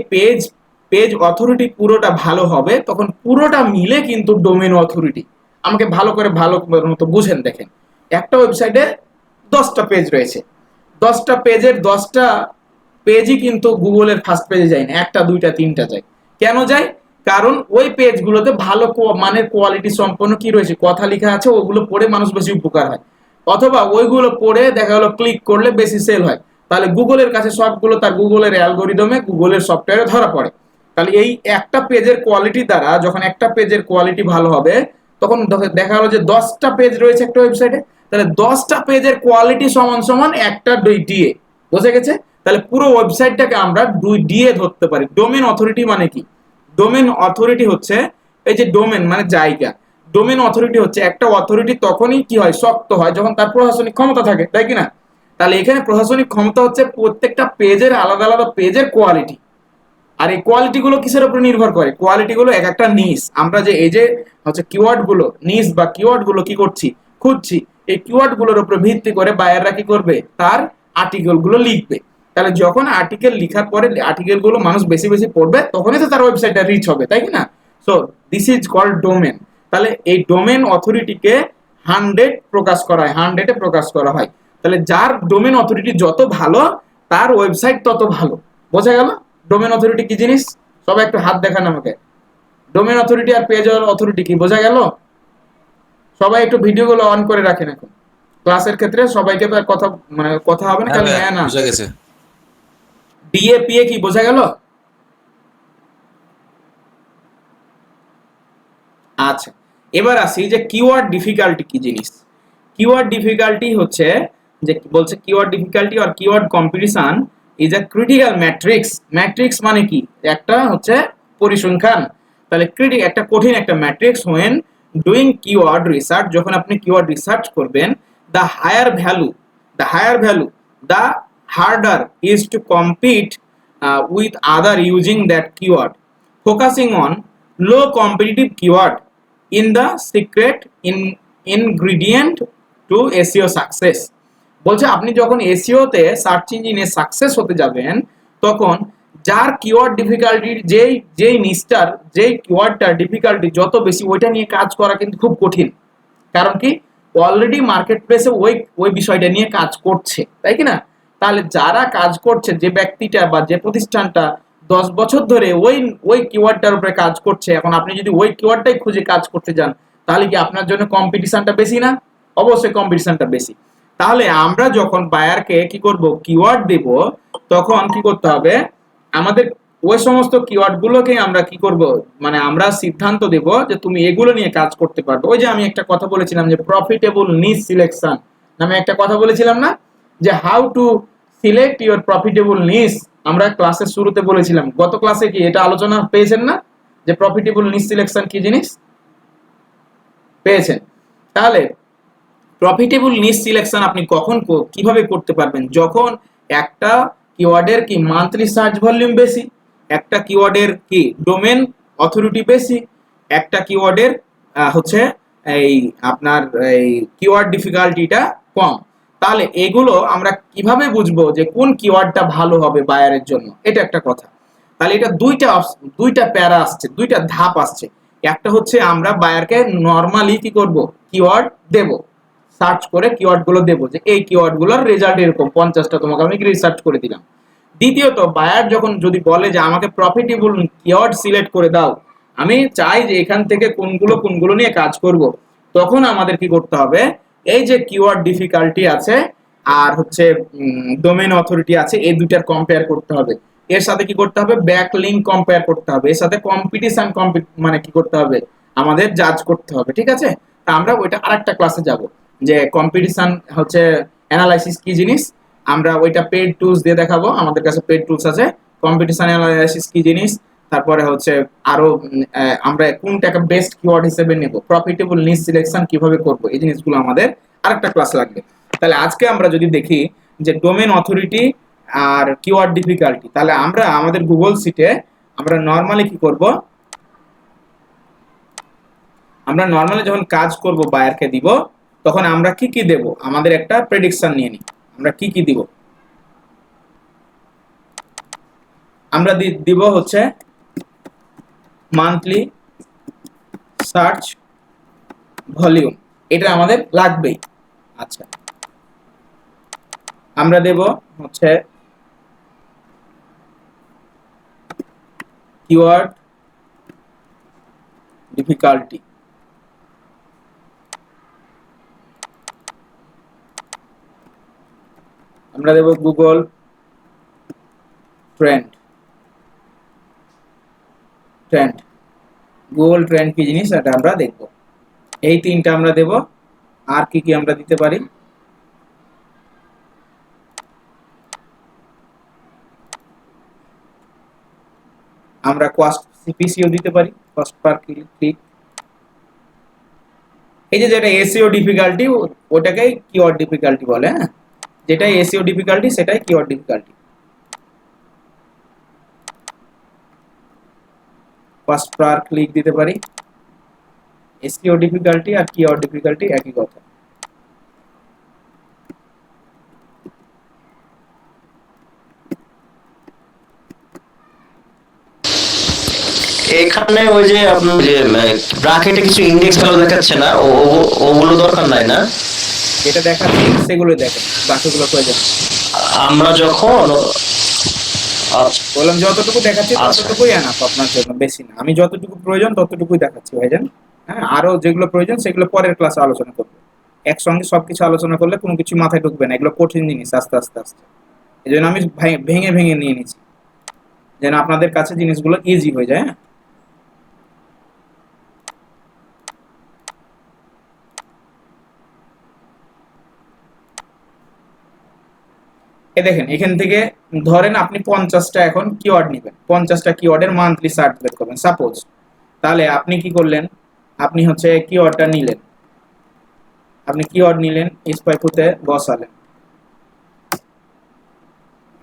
পেজ অথরিটি পুরোটা ভালো হবে, তখন পুরোটা মিলে কিন্তু ডোমেন অথরিটি। আমাকে ভালো মতো বুঝেন, দেখেন একটা ওয়েবসাইটে 10টা পেজ রয়েছে, 10টা পেজের 10টা পেজই কিন্তু গুগলের ফার্স্ট পেজে যায় না, একটা দুইটা তিনটা যায়। কেন যায়? কারণ ওই পেজগুলোতে ভালো মানের কোয়ালিটি সম্পন্ন কি রয়েছে, কথা লেখা আছে, ওগুলো পড়ে মানুষ বেশি উপকার হয়, অথবা ওইগুলো পড়ে দেখা গেলো ক্লিক করলে বেশি সেল হয়। তাহলে গুগলের কাছে সবগুলো তার গুগলের অ্যালগোরিদমে, গুগলের সফটওয়্যারে ধরা পড়ে। তাহলে এই একটা পেজের কোয়ালিটি দ্বারা, যখন একটা পেজের কোয়ালিটি ভালো হবে, তখন দেখা গেলো যে 10টা পেজ রয়েছে একটা ওয়েবসাইটে, তাহলে 10টা পেজের কোয়ালিটি সমান সমান একটা ডিএ। বুঝে গেছে? তাহলে পুরো ওয়েবসাইটটাকে আমরা 2DA ধরতে পারি। ডোমেন অথরিটি মানে কি? ডোমেন অথরিটি হচ্ছে এই যে ডোমেন মানে জায়গা, ডোমেন অথরিটি হচ্ছে একটা অথরিটি তখনই কি হয়, শক্ত হয় যখন তার প্রশাসনিক ক্ষমতা থাকে, তাই কি না? তাহলে এখানে প্রশাসনিক ক্ষমতা হচ্ছে প্রত্যেকটা পেজের আলাদা আলাদা পেজের কোয়ালিটি। আর এই কোয়ালিটি গুলো কিসের উপর নির্ভর করে? কোয়ালিটি গুলো এক একটা নিস, আমরা যে এই যে হচ্ছে কিওয়ার্ড গুলো নিস বা কিওয়ার্ড গুলো কি করছি, খুঁজছি, এই কিওয়ার্ড গুলোর উপর ভিত্তি করে বায়াররা কি করবে, তার আর্টিকেল গুলো লিখবে। তাহলে যখন আর্টিকেল লেখার পরে আর্টিকেল গুলো মানুষ বেশি বেশি পড়বে, তখনই তো তার ওয়েবসাইটটা রিচ হবে, তাই কি না? So this is called domain. তাহলে এই ডোমেন অথরিটিকে 100 প্রকাশ করা হয়, 100-এ প্রকাশ করা হয়। তাহলে যার ডোমেন অথরিটি যত ভালো, তার ওয়েবসাইট তত ভালো। বোঝা গেল ডোমেন অথরিটি কি জিনিস? সবাই একটু হাত দেখান আমাকে। ডোমেন অথরিটি আর পেজ অথরিটি কি বোঝা গেল? সবাই একটু ভিডিওগুলো অন করে রাখেন এখন। ক্লাসের ক্ষেত্রে সবাইকে তো কথা মানে কথা হবে না, খালি হ্যাঁ না। বুঝা গেছে। ডিএপিএ কি বোঝা গেল? আচ্ছা, এবার আসি যে কিওয়ার্ড ডিফিকাল্টি কি জিনিস। কিওয়ার্ড ডিফিকাল্টি হচ্ছে যে বলছে কিওয়ার্ড ডিফিকাল্টি আর keyword competition is a critical matrix. Matrix মানে কি? একটা হচ্ছে পরিসংখ্যান। তাহলে ক্রিটিক একটা কঠিন একটা matrix when doing keyword research, যখন আপনি কিওয়ার্ড রিসার্চ করবেন, the higher value the harder is to compete with other using that keyword, focusing on low competitive keyword in the secret ingredient to SEO success। বলছে আপনি যখন SEO তে search ইঞ্জিনে success হতে যাবেন, তখন যার কিওয়ার্ড ডিফিকাল্টির যেই নিস্টার যেই কিওয়ার্ডটার ডিফিকাল্টি যত বেশি, ওইটা নিয়ে কাজ করা কিন্তু খুব কঠিন। কারণ কি, অলরেডি মার্কেট প্লেসে ওই বিষয়টা নিয়ে কাজ করছে, তাই কি না? তাহলে যারা কাজ করছে, যে ব্যক্তিটা বা যে প্রতিষ্ঠানটা 10 বছর ধরে ওই কিওয়ার্ডটার উপরে কাজ করছে, এখন আপনি যদি ওই কিওয়ার্ডটাই খুঁজে কাজ করতে যান, তাহলে কি আপনার জন্য কম্পিটিশনটা বেশি না? অবশ্যই কম্পিটিশনটা বেশি। তাহলে আমরা যখন বায়ারকে কি করব, কিওয়ার্ড দেব, তখন কি করতে হবে, আমাদের ওই সমস্ত কিওয়ার্ড গুলোকে আমরা কি করব, মানে আমরা সিদ্ধান্ত দেব যে তুমি এগুলো নিয়ে কাজ করতে পারবে। ওই যে আমি একটা কথা বলেছিলাম যে প্রফিটেবল নিশ সিলেকশন নামে একটা কথা বলেছিলাম না, যে how to select your profitable niche, আমরা ক্লাসের শুরুতে বলেছিলাম। গত ক্লাসে কি এটা আলোচনা পেয়েছেন না, যে প্রফিটেবল নিশ সিলেকশন কি জিনিস? পেয়েছেন। তাহলে প্রফিটেবল নিশ সিলেকশন আপনি কখন কিভাবে করতে পারবেন? যখন একটা কিওয়ার্ডের কি মান্থলি সার্চ ভলিউম বেশি, একটা কিওয়ার্ডের কি ডোমেন অথরিটি বেশি, একটা কিওয়ার্ডের হচ্ছে এই আপনার এই কিওয়ার্ড ডিফিকাল্টিটা কম। তাহলে এগুলো আমরা কিভাবে বুঝবো যে কোন কিওয়ার্ডটা ভালো হবে বায়ারের জন্য? এটা একটা কথা। তাহলে এটা দুইটা প্যারা আসছে, দুইটা ধাপ আসছে। একটা হচ্ছে আমরা বায়ারকে নরমালি কি করব, কিওয়ার্ড দেব, সার্চ করে কিওয়ার্ড গুলো দেবো, যে এই কিওয়ার্ড গুলোর রেজাল্ট এরকম 50টা তোমাকে আমি রিসার্চ করে দিলাম। দ্বিতীয়ত, বায়ার যখন যদি বলে যে আমাকে প্রফিটেবল কিওয়ার্ড সিলেক্ট করে দাও, আমি চাই যে এখান থেকে কোনগুলো নিয়ে কাজ করব, তখন আমাদের কি করতে হবে, এই যে কিওয়ার্ড ডিফিকাল্টি আছে আর হচ্ছে ডোমেন অথরিটি আছে, এই দুইটার কম্পেয়ার করতে হবে। এর সাথে কি করতে হবে, ব্যাক লিঙ্ক কম্পেয়ার করতে হবে। এর সাথে কম্পিটিশন মানে কি করতে হবে, আমাদের জাজ করতে হবে। ঠিক আছে? তা আমরা ওইটা আরেকটা ক্লাসে যাব, যে কম্পিটিশন হচ্ছে অ্যানালাইসিস কি জিনিস, আমরা ওইটা পেড টুলস দিয়ে দেখাবো। আমাদের কাছে পেড টুলস আছে। কম্পিটিশন অ্যানালাইসিস কি জিনিস, তারপরে হচ্ছে আরো আমরা কোনটাকে বেস্ট কিওয়ার্ড হিসেবে নেব, প্রফিটেবল নিশ সিলেকশন কিভাবে করব, এই জিনিসগুলো আমাদের আরেকটা ক্লাস লাগবে। তাহলে আজকে আমরা যদি দেখি যে ডোমেন অথরিটি আর কিওয়ার্ড ডিফিকাল্টি, তাহলে আমরা আমাদের গুগল সিটে আমরা নরমালি কি করব, আমরা নরমালি যখন কাজ করব বায়ারকে দিব, তখন আমরা কি কি দেব, আমাদের একটা প্রেডিকশন নিয়ে নিই, আমরা কি কি দিব। আমরা দিব হচ্ছে মান্থলি সার্চ ভলিউম, এটা আমাদের লাগবেই। আচ্ছা, আমরা দেব হচ্ছে কিওয়ার্ড ডিফিকাল্টি, আমরা দেব গুগল ট্রেন্ড। গুগল ট্রেন্ড কি জিনিস এটা আমরা দেখব। এই তিনটা আমরা দেব। আর কি কি আমরা দিতে পারি, আমরা কস্ট সিপিসিও দিতে পারি, কস্ট পার ক্লিক। এই যে যেটা এসইও ডিফিকাল্টি, ওটাকেই কিওয়ার্ড ডিফিকাল্টি বলে। হ্যাঁ, যেটা এসইও ডিফিকাল্টি সেটাই keyword difficulty. Cost per click দিতে পারি। এসইও ডিফিকাল্টি আর কিওয়ার্ড ডিফিকাল্টি একই কথা। এখানে ওই যে আপনার যে ব্র্যাকেটে কিছু ইন্ডেক্স ভ্যালু দেখাচ্ছে না, ওগুলো দরকার নাই না? যেটা দেখাচ্ছি সেগুলো দেখেন, বাকিগুলো প্রয়োজন। আমরা যখন বললাম যতটুকু দেখাচ্ছি ততটুকুই এনাফ আপনার জন্য, বেশি না। আমি যতটুকু প্রয়োজন ততটুকুই দেখাচ্ছি ভাইজান। হ্যাঁ, আরো যেগুলো প্রয়োজন সেগুলো পরের ক্লাসে আলোচনা করবো। একসঙ্গে সবকিছু আলোচনা করলে কোনো কিছু মাথায় ঢুকবে না, এগুলো কঠিন জিনিস। আস্তে আস্তে এই জন্য আমি ভেঙে ভেঙে নিয়ে নিচ্ছি, যেন আপনাদের কাছে জিনিসগুলো ইজি হয়ে যায়। হ্যাঁ, দেখেন এখান থেকে ধরেন আপনি 50টা এখন কিওয়ার্ড নেবেন, 50টা কিওয়ার্ডের মান্থলি সার্চ বের করবেন সাপোজ। তাহলে আপনি কি করলেন, আপনি হচ্ছে কিওয়ার্ডটা নিলেন, আপনি কিওয়ার্ড নিলেন, স্পাইকুতে বসালেন,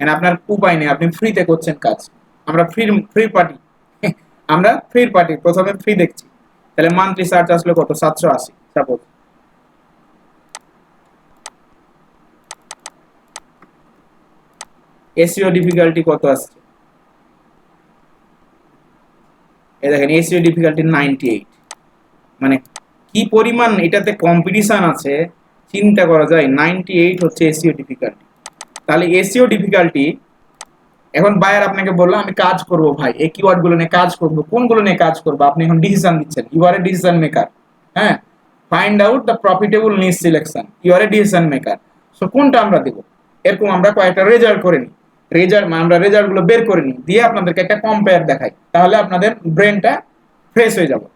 এন্ড আপনার উপায় নেই, আপনি ফ্রিতে করছেন কাজ। আমরা ফ্রি ফ্রি পার্টি আমরা ফ্রি পার্টি, প্রথমে ফ্রি দেখছি। তাহলে মান্থলি সার্চ আসলো কত, 780 সাপোজ। এসইও ডিফিকাল্টি কত আসছে, এই দেখেন এসইও ডিফিকাল্টি 98। মানে কি পরিমাণ এটাতে কম্পিটিশন আছে চিন্তা করা যায়। 98 হচ্ছে এসইও ডিফিকাল্টি। তাহলে এসইও ডিফিকাল্টি, এখন বায়ার আপনাকে বললো আমি কাজ করব ভাই, এই কিওয়ার্ড গুলো নিয়ে কাজ করব, কোনগুলো নিয়ে কাজ করব, আপনি এখন ডিসিশন দিচ্ছেন, you are a decision maker. হ্যাঁ, find out the profitable niche selection, you are a decision maker. So কোনটা আমরা দেব, এরকম আমরা কয়েকটা রেজাল্ট করে নিই, আমরা রেজাল্ট গুলো বের করে নিই, দিয়ে আপনাদেরকে একটা কম্পেয়ার দেখাই, তাহলে আপনাদের ব্রেনটা ফ্রেশ হয়ে যাবে।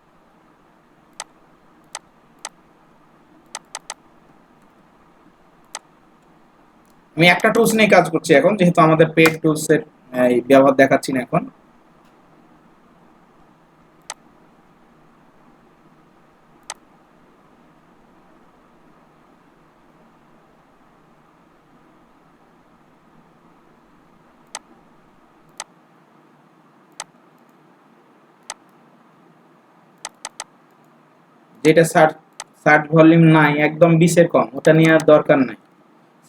আমি একটা টুলস নিয়ে কাজ করছি এখন, যেহেতু আমাদের পেড টুলস এর ব্যবহার দেখাচ্ছি না এখন। যেটা সার্চ সার্চ ভলিউম নাই, একদম 20 এর কম, ওটা নেওয়ার দরকার নাই।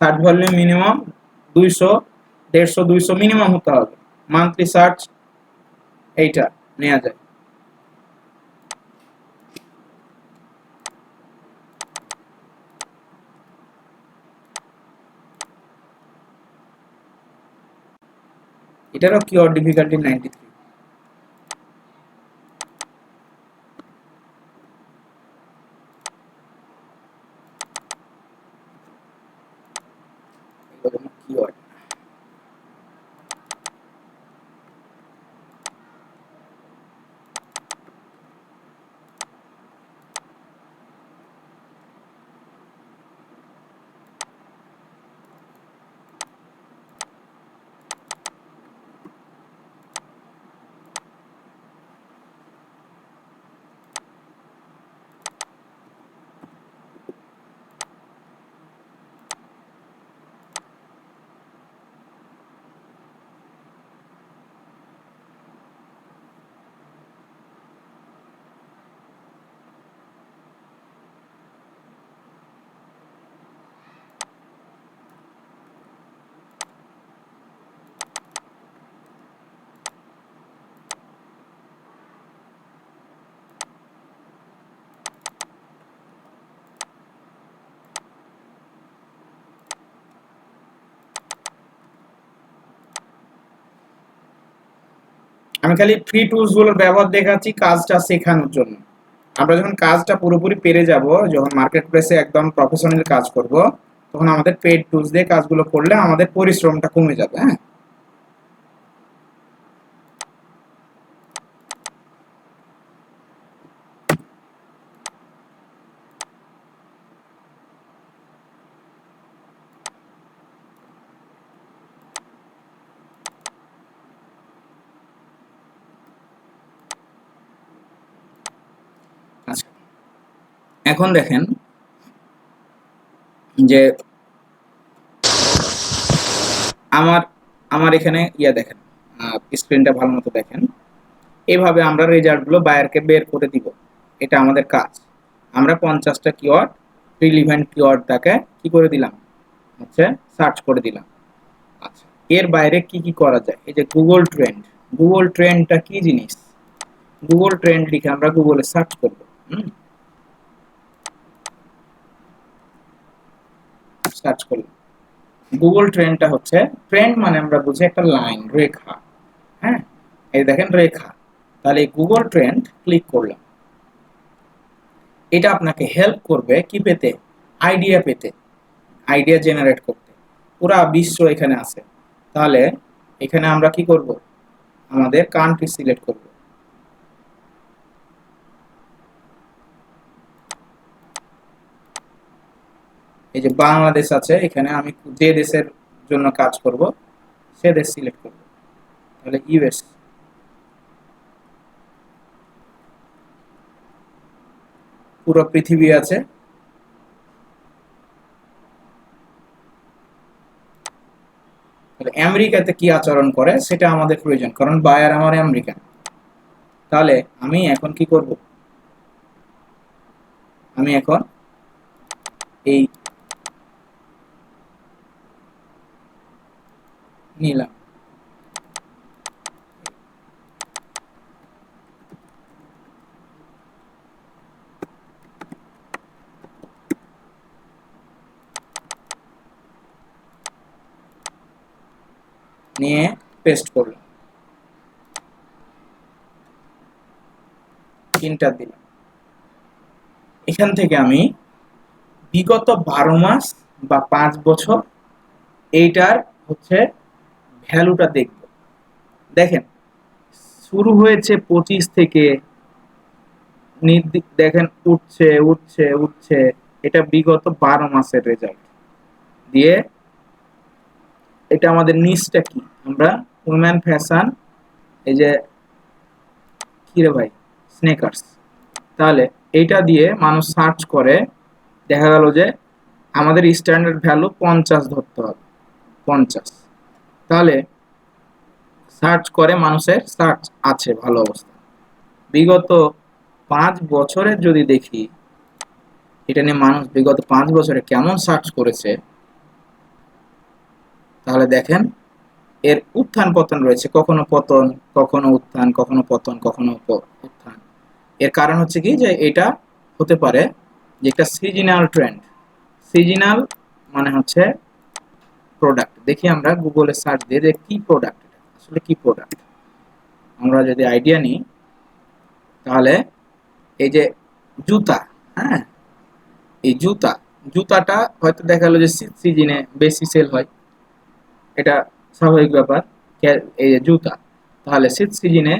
সার্চ ভলিউম মিনিমাম 200, 150, 200 মিনিমাম হতে হবে। মান্থলি সার্চ এইটা নেওয়া যায়। এটারও কিওয়ার্ড ডিফিকাল্টি 93। কিওয়ার্ড আমি খালি ফ্রি টুলস গুলোর ব্যবহার দেখাচ্ছি কাজটা শেখানোর জন্য। আমরা যখন কাজটা পুরোপুরি পেরে যাব, যখন মার্কেট প্লেসে একদম প্রফেশনাল কাজ করব, তখন আমাদের পেড টুলস দিয়ে কাজগুলো করলে আমাদের পরিশ্রমটা কমে যাবে। হ্যাঁ, আচ্ছা এখন দেখেন যে আমার আমার এখানে দেখেন, স্ক্রিনটা ভালো মতো দেখেন। এইভাবে আমরা রেজাল্টগুলো বায়ারকে বের করে দিব, এটা আমাদের কাজ। আমরা 50টা কিওয়ার্ড, রিলিভেন্ট কিওয়ার্ডটাকে কি করে দিলাম, হচ্ছে সার্চ করে দিলাম। আচ্ছা, এর বাইরে কি কি করা যায়, এই যে গুগল ট্রেন্ড, গুগল ট্রেন্ডটা কি জিনিস, গুগল ট্রেন্ড লিখে আমরা গুগলে সার্চ করব। সার্চ করলাম, গুগল ট্রেন্ডটা হচ্ছে, ট্রেন্ড মানে আমরা বুঝি একটা লাইন, রেখা। হ্যাঁ, এই দেখেন রেখা। তাহলে গুগল ট্রেন্ড ক্লিক করলাম, এটা আপনাকে হেল্প করবে কি পেতে, আইডিয়া পেতে, আইডিয়া জেনারেট করতে। পুরা বিশ্ব এখানে আছে। তাহলে এখানে আমরা কি করব, আমাদের কান্ট্রি সিলেক্ট করব। এই যে বাংলাদেশ আছে, এখানে আমি যে দেশের জন্য কাজ করব সে দেশ সিলেক্ট করব। তাহলে ইউএস, পুরো পৃথিবী আছে। আমেরিকাতে কি আচরণ করে সেটা আমাদের প্রয়োজন, কারণ বায়ার আমার আমেরিকান। তাহলে আমি এখন কি করব, আমি এখন এই নিলাম, নিয়ে পেস্ট করলাম, এন্টার দিলাম। এখান থেকে আমি বিগত 12 মাস বা 5 বছর এইটার হচ্ছে ভ্যালুটা দেখব। দেখেন শুরু হয়েছে 25 থেকে, দেখেন উঠছে উঠছে উঠছে, এটা বিগত 12 মাসের রেজাল্ট দিয়ে। এটা আমাদের নিচটা কি, আমরা উইমেন ফ্যাশন, এই যে কি রে ভাই, স্নেকার্স। তাহলে এইটা দিয়ে মানুষ সার্চ করে, দেখা গেল যে আমাদের স্ট্যান্ডার্ড ভ্যালু 50 ধরতে হবে, 50। তাহলে সার্চ করে, মানুষের সার্চ আছে ভালো অবস্থা। বিগত 5 বছরের যদি দেখি এটা নিয়ে মানুষ বিগত 5 বছরে কেমন সার্চ করেছে, তাহলে দেখেন এর উত্থান পতন রয়েছে, কখনো পতন, কখনো উত্থান, কখনো পতন, কখনো উত্থান। এর কারণ হচ্ছে কি, যে এটা হতে পারে যে একটা সিজনাল ট্রেন্ড। সিজনাল মানে হচ্ছে প্রোডাক্ট। দেখি আমরা গুগলে সার্চ দিয়ে যে কি প্রোডাক্ট, আসলে কি প্রোডাক্ট আমরা যদি আইডিয়া নিই, তাহলে এই যে জুতা, হ্যাঁ এই জুতাটা হয়তো দেখা গেলো যে সিজনে বেশি সেল হয়, এটা স্বাভাবিক ব্যাপার। এই যে জুতা, তাহলে শীত সিজনে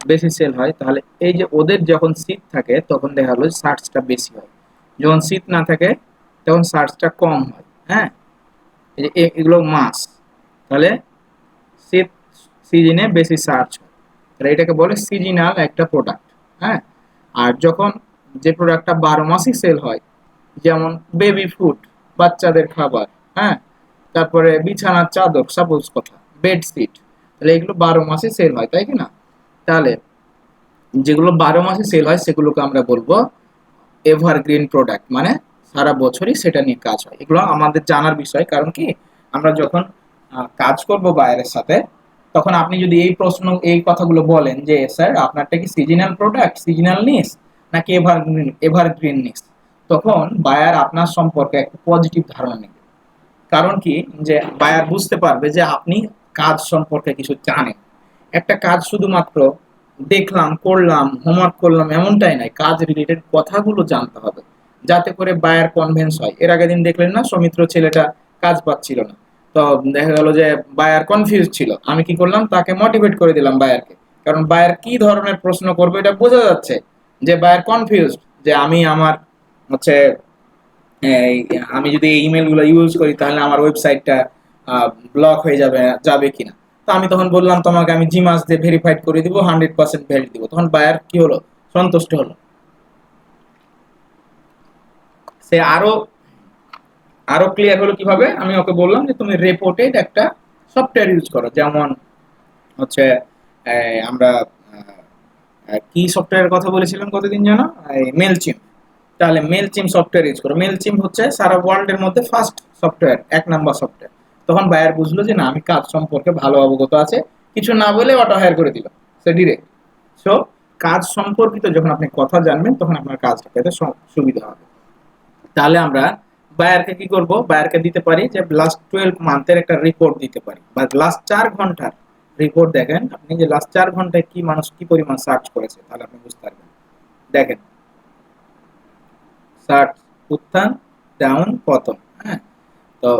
বেশি সেল হয়, তাহলে এই যে ওদের যখন শীত থাকে তখন দেখা গেলো সার্চটা বেশি হয়, যখন শীত না থাকে তখন সার্চটা কম হয়। হ্যাঁ, এই যে এগুলো মাস, তাহলে শীত সিজনে বেশি সার্চ হয়, তাহলে এটাকে বলে সিজনাল একটা প্রোডাক্ট। হ্যাঁ, আর যখন যে প্রোডাক্টটা 12 মাসই সেল হয়, যেমন বেবি ফুড, বাচ্চাদের খাবার, হ্যাঁ, তারপরে বিছানার চাদর, সাপোজ কথা বেডশিট, তাহলে এগুলো 12 মাসে সেল হয়, তাই কি না? তাহলে যেগুলো 12 মাসে সেল হয় সেগুলোকে আমরা বলবো এভারগ্রিন প্রোডাক্ট, মানে সারা বছরই সেটা নিয়ে কাজ হয়। এগুলো আমাদের জানার বিষয়, কারণ কি আমরা যখন কাজ করব বাইরের সাথে, তখন আপনি যদি এই প্রশ্ন এই কথাগুলো বলেন যে স্যার আপনারটা কি সিজনাল প্রোডাক্ট, সিজনাল নিস নাকি এভারগ্রিন নিস, তখন বায়ার আপনার সম্পর্কে একটা পজিটিভ ধারণা নেবে। কারণ কি, যে বায়ার বুঝতে পারবে যে আপনি কাজ সম্পর্কে কিছু জানেন। একটা কাজ শুধুমাত্র দেখলাম, করলাম, হোমওয়ার্ক করলাম এমনটাই নয়, কাজ রিলেটেড কথাগুলো জানতে হবে, যাতে করে বায়ার কনভিন্স হয়। এর আগের দিন দেখলেন না, সৌমিত্র ছেলেটা কাজ পাচ্ছিল না, তো দেখা গেল যে বায়ার কনফিউজ ছিল, আমি কি করলাম, তাকে মোটিভেট করে দিলাম বায়ারকে। কারণ বায়ার কি ধরনের প্রশ্ন করবে এটা বোঝা যাচ্ছে যে বায়ার কনফিউজ, যে আমি আমার হচ্ছে আমি যদি এই ইমেলগুলো ইউজ করি তাহলে আমার ওয়েবসাইটটা ব্লক হয়ে যাবে কিনা। তো আমি তখন বললাম তোমাকে আমি জিমাস দিয়ে ভেরিফাইড করে দিব, 100% ভ্যালিড দিব। তখন বায়ার কি হলো, সন্তুষ্ট হলো। সে আরো আরো ক্লিয়ার হলো কিভাবে, আমি ওকে বললাম যে তুমি রেপোর্টেড একটা সফটওয়্যার ইউজ করো, যেমন হচ্ছে আমরা কি সফটওয়্যারের কথা বলেছিলাম কতদিন জানো, মেলচিম। তাহলে মেলচিম সফটওয়্যার ইউজ করো। মেলচিম হচ্ছে সারা ওয়ার্ল্ডের মধ্যে ফার্স্ট সফটওয়্যার, 1 নম্বর সফটওয়্যার। তখন বায়ার বুঝলো যে না, আমি কাজ সম্পর্কে ভালো অবগত আছে, কিছু না বলে অটো হায়ার করে দিল সে ডিরেক্ট। সো কাজ সম্পর্কিত যখন আপনি কথা জানবেন তখন আপনার কাজটা পেতে সুবিধা হবে। তাহলে আমরা বায়ারকে কি করব, বায়ারকে দিতে পারি যে লাস্ট 12 মান্থের একটা রিপোর্ট দিতে পারি, বা লাস্ট 4 ঘন্টার রিপোর্ট। দেখেন আপনি যে লাস্ট 4 ঘন্টায় কি মানুষ কি পরিমাণ সার্চ করেছে, তাহলে আপনি বুঝতে পারবেন। দেখেন সার্চ, উত্থান, ডাউন, পতন। হ্যাঁ, তো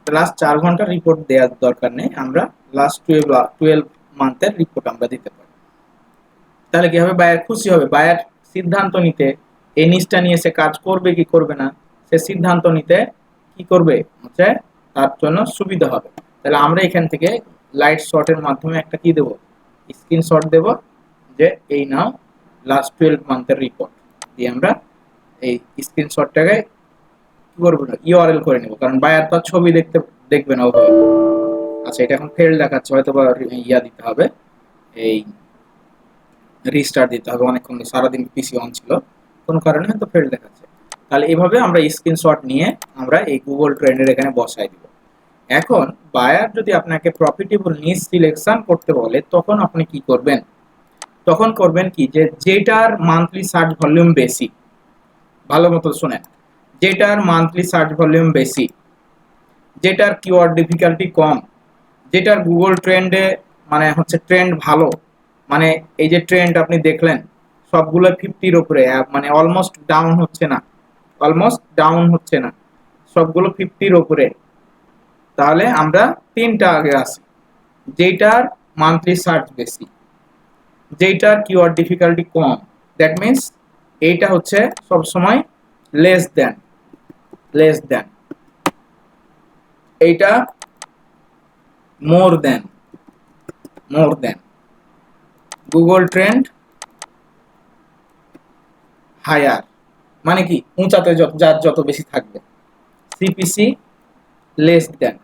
লাস্ট 4 ঘন্টার রিপোর্ট দেওয়ার দরকার নেই, আমরা লাস্ট 12 মান্থের রিপোর্ট আমরা দিতে পারি। তাহলে কি হবে, বায়ার খুশি হবে। বায়ার সিদ্ধান্ত নিতে, এই নিচটা নিয়ে সে কাজ করবে কি করবে না, সে সিদ্ধান্ত নিতে কি করবে হচ্ছে তার জন্য সুবিধা হবে। তাহলে আমরা এখান থেকে লাইট শটের মাধ্যমে একটা কি দেব, স্ক্রিনশট দেব, যে এই নাও লাস্ট 12 মান্থের রিপোর্ট দিয়ে আমরা এই স্ক্রিনশটটাকে কি করবো না ইউআরএল করে নেব, কারণ বায়ার তো ছবি দেখবে না ওভাবে। আচ্ছা, এটা এখন ফেল দেখাচ্ছে, হয়তো বা ইয়া দিতে হবে, এই রিস্টার্ট দিতে হবে। অনেকক্ষণ সারাদিন পিসি অন ছিল, কোনো কারণে হয়তো ফেল দেখাচ্ছে। তাহলে এভাবে আমরা স্ক্রিনশট নিয়ে আমরা এই গুগল ট্রেন্ডের এখানে বসাই দিব। এখন বায়ার যদি আপনাকে প্রফিটেবল নিচ সিলেকশন করতে বলে, তখন আপনি কি করবেন? তখন করবেন কি, যে যেটার মান্থলি সার্চ ভলিউম বেশি, ভালো মতো শুনেন, যেটার মান্থলি সার্চ ভলিউম বেশি, যেটার কিওয়ার্ড ডিফিকাল্টি কম, যেটার গুগল ট্রেন্ডে মানে হচ্ছে ট্রেন্ড ভালো, মানে এই যে ট্রেন্ড আপনি দেখলেন সবগুলো 50-র উপরে, মানে অলমোস্ট ডাউন হচ্ছে না, অলমোস্ট ডাউন হচ্ছে না, সবগুলো 50-র উপরে। তাহলে আমরা তিনটা আগে আসি, যেটার মান্থলি সার্চ বেশি, যেটার keyword difficulty com, that means এইটা হচ্ছে সব সময় লেস দেন, লেস দেন, এইটা মোর দেন, মোর দেন, গুগল ট্রেন্ড হায়ার, মানে কি উঁচাতে যার যত বেশি থাকবে, CPC less than,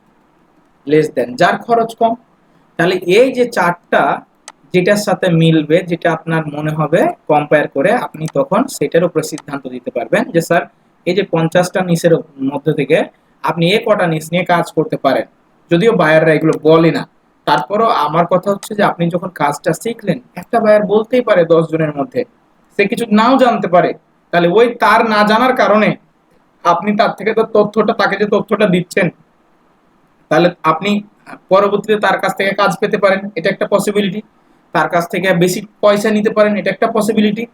less than যার খরচ কম। তাহলে এই যে চারটা যেটার সাথে মিলবে, যেটা আপনার মনে হবে কম্পেয়ার করে, আপনি তখন সেটার উপরে সিদ্ধান্ত দিতে পারবেন যে স্যার এই যে 50টা নিচের মধ্যে থেকে আপনি এ কটা নিচ নিয়ে কাজ করতে পারেন। যদিও বায়াররা এগুলো বলে না, তারপরও আমার কথা হচ্ছে যে আপনি যখন কাজটা শিখলেন, একটা বায়ার বলতেই পারে 10 জনের মধ্যে, সে কিছু নাও জানতে পারে, তাহলে ওই তার না জানার কারণে আপনি তার থেকে তো তথ্যটা, তাকে যে তথ্যটা দিচ্ছেন, তাহলে আপনি পরবর্তীতে তার কাছ থেকে কাজ পেতে পারেন, এটা একটা পসিবিলিটি। তার কাছ থেকে বেশি পয়সা নিতে পারেন, এটা একটা পসিবিলিটি।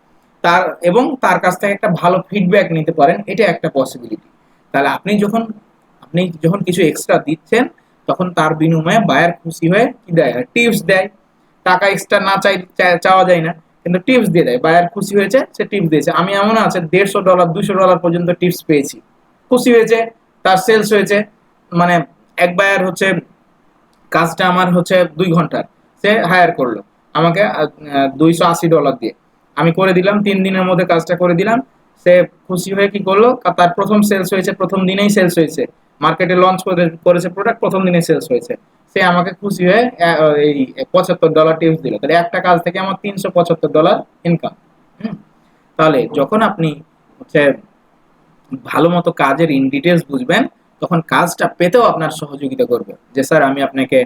তার এবং তার কাছ থেকে একটা ভালো ফিডব্যাক নিতে পারেন, এটা একটা পসিবিলিটি। তাহলে আপনি যখন কিছু এক্সট্রা দিচ্ছেন, তখন তার বিনিময়ে বায়ার খুশি হয়ে কি দেয়, টিপস দেয়। টাকা এক্সট্রা না চাওয়া যায় না, কিন্তু টিপস দিয়ে দেয়। বায়ার খুশি হয়েছে, সে টিপস দিয়েছে। আমি এমন আছে $150 $200 পর্যন্ত টিপস পেয়েছি, খুশি হয়েছে, তার সেলস হয়েছে। মানে এক বায়ার হচ্ছে কাজটা আমার হচ্ছে 2 ঘন্টার, সে হায়ার করলো আমাকে $280 দিয়ে, আমি করে দিলাম 3 দিনের মধ্যে কাজটা করে দিলাম। সে খুশি হয়ে কি করলো, তার প্রথম সেলস হয়েছে, প্রথম দিনেই সেলস হয়েছে, মার্কেটে লঞ্চ করেছে প্রোডাক্ট, প্রথম দিনে সেলস হয়েছে। সে আমাকে খুশি হয়ে এই $75 টিপস দিল। তাহলে একটা কাজ থেকে আমার $375 ইনকাম। তাহলে যখন আপনি হচ্ছে ভালো মতো কাজের ইন ডিটেলস বুঝবেন, তখন কাজটা পেতেও আপনার সহযোগিতা করবে। যে স্যার আমি আপনাকে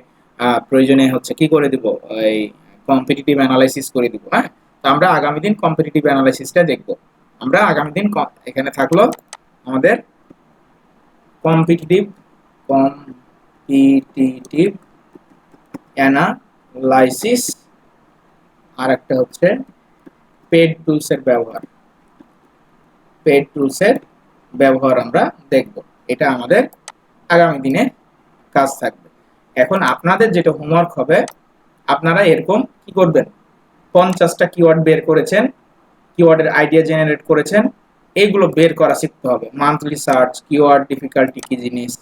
প্রয়োজনে হচ্ছে কি করে দিব, এই কম্পিটিটিভ অ্যানালাইসিস করে দিব। হ্যাঁ, তো আমরা আগামী দিন কম্পিটিটিভ অ্যানালাইসিসটা দেখব। আমরা আগামী দিন এখানে থাকলো আমাদের কম্পিটিটিভ কম্পিটিটিভ অ্যানালাইসিস, আর একটা হচ্ছে পেড টুলসের ব্যবহার, পেড টুলসের ব্যবহার আমরা দেখব। এটা আমাদের আগামী দিনে কাজ থাকবে। এখন আপনাদের যেটা হোমওয়ার্ক হবে, আপনারা এরকম কি করবেন, 50টা কিওয়ার্ড বের করেছেন, কিওয়ার্ডের আইডিয়া জেনারেট করেছেন, এইগুলো বের করা শিখতে হবে। মান্থলি সার্চ, কিওয়ার্ড ডিফিকাল্টি কি জিনিস,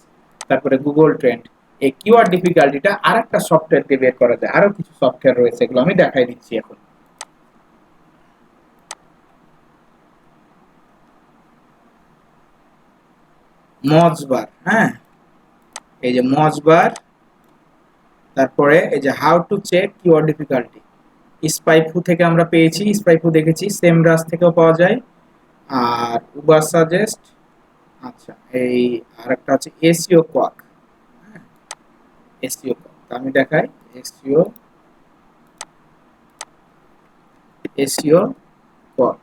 তারপরে গুগল ট্রেন্ড। এই কিওয়ার্ড ডিফিকাল্টিটা আর একটা সফটওয়্যার দিয়ে বের করা যায়, আরো কিছু সফটওয়্যার রয়েছে, এগুলো আমি দেখাই দিচ্ছি এখন। মজবার, হ্যাঁ, এই যে মজবার, তারপরে এই যে how to check keyword difficulty, SpyFu থেকে আমরা পেয়েছি, স্পাইফু দেখেছি, সেমরাস থেকেও পাওয়া যায়, আর উবার সাজেস্ট। আচ্ছা, এই আরেকটা আছে এসইও কোয়াক। হ্যাঁ, এসইও কোয়াক আমি দেখাই। SEO SEO quack,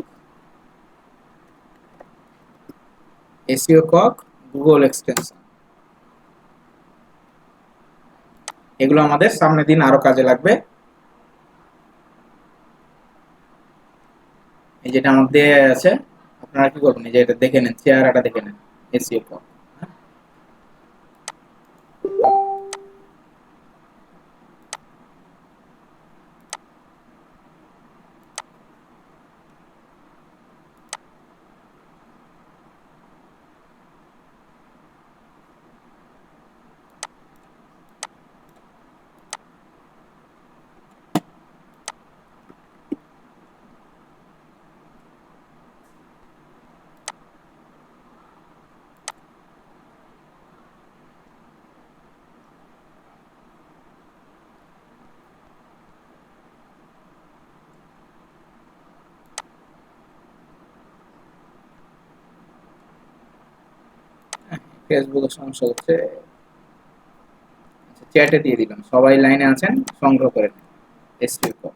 SEO quack, Google extension, এগুলো আমাদের সামনের দিন আরো কাজে লাগবে। এই যেটা আমাদের আছে, আপনারা কি করবেন, এই যে এটা দেখে নেন, চেহারাটা দেখে নেন, এসইও কোয়াক। ফেসবুকে সমস্যা হচ্ছে, চ্যাটে দিয়ে দিলাম, সবাই লাইনে আছেন সংগ্রহ করে নিন এসকিউ কোড।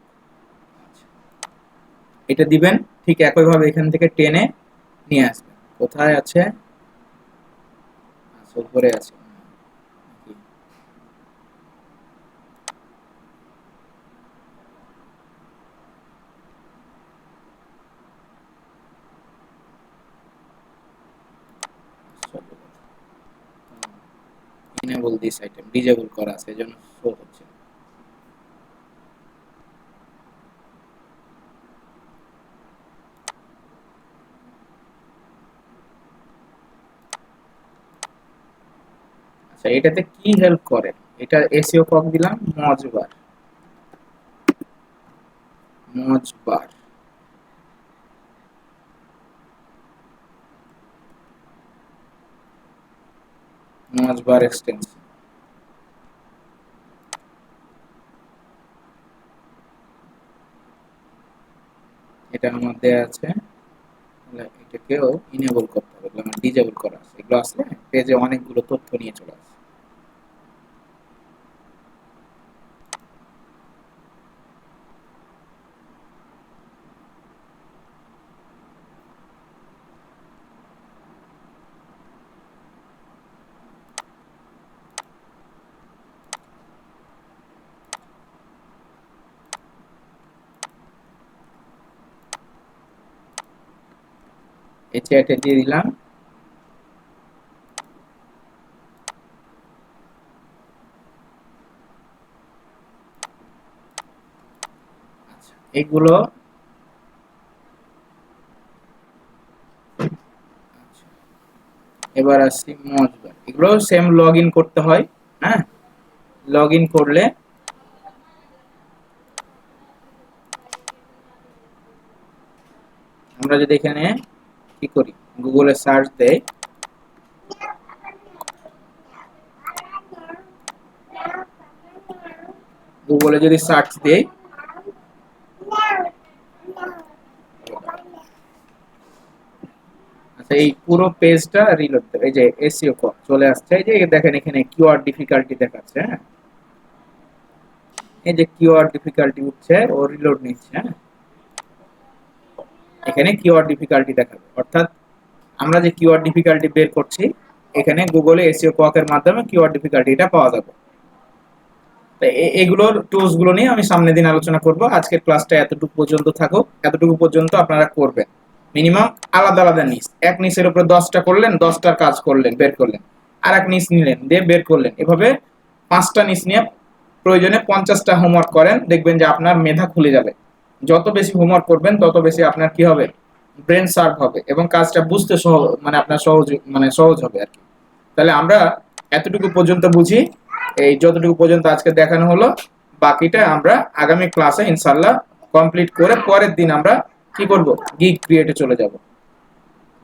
এটা দিবেন, ঠিক একইভাবে এখান থেকে টেনে নিয়ে আসবেন। কোথায় আছে? আচ্ছা, উপরে আছে। enable this item ডিজেবল করা আছে, এজন্য শো হচ্ছে। আচ্ছা, এটাতে কি হেল্প করে? এটা এসইও কক দিলাম, মজবার মজবার মজবার এক্সটেনশন, এটা আমার দেয়া আছে, এটাকেও ইনেবল করতে হবে, আমার ডিজেবল করা আছে। এগুলো আসলে পেজে অনেকগুলো তথ্য নিয়ে চলে আসে। এই চ্যাটে দিয়ে দিলাম। আচ্ছা, এগুলো এবার আসছি মজবার, এগুলো সেম লগ ইন করতে হয়। হ্যাঁ, লগ ইন করলে আমরা যদি এখানে কি করি, গুগলে সার্চ দেই, গুগলে যদি সার্চ দেই, আচ্ছা এই পুরো পেজটা রিলোড দেবে। এই যে এসইও কক চলে আসছে, এই যে দেখেন এখানে কিওয়ার্ড ডিফিকাল্টি দেখাচ্ছে। হ্যাঁ, এই যে কিওয়ার্ড ডিফিকাল্টি উঠছে, ও রিলোড নিচ্ছে। হ্যাঁ, এখানে কিওয়ার্ড ডিফিকাল্টি দেখাবে, অর্থাৎ আমরা যে কিওয়ার্ড ডিফিকাল্টি বের করছি, এখানে গুগলে এসইও কক এর মাধ্যমে কিওয়ার্ড ডিফিকাল্টিটা পাওয়া যাবে। তো এগুলোর টুলস গুলো নিয়ে আমি সামনের দিন আলোচনা করব। আজকের ক্লাসটা এতটুকু পর্যন্ত থাকুক, এতটুকু পর্যন্ত আপনারা করবেন। মিনিমাম আলাদা আলাদা নিচ, এক নিচের উপরে 10টা করলেন, 10টার কাজ করলেন, বের করলেন, আর এক নিচ নিলেন, দিয়ে বের করলেন, এভাবে 5টা নিচ নিয়ে প্রয়োজনে 50টা হোমওয়ার্ক করেন, দেখবেন যে আপনার মেধা খুলে যাবে। যত বেশি হোমওয়ার্ক করবেন তত বেশি আপনার কি হবে, ব্রেন শার্প হবে এবং কাজটা বুঝতে মানে আপনার সহজ হবে আর কি। তাহলে আমরা এতটুকু পর্যন্ত বুঝি, এই যতটুকু পর্যন্ত আজকে দেখানো হলো, বাকিটা আমরা আগামী ক্লাসে ইনশাআল্লাহ কমপ্লিট করে পরের দিন আমরা কি করব, গিগ ক্রিয়েটে চলে যাব।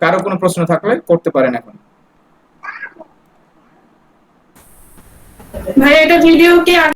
কারো কোনো প্রশ্ন থাকলে করতে পারেন এখন। ভাই এটা ভিডিও কি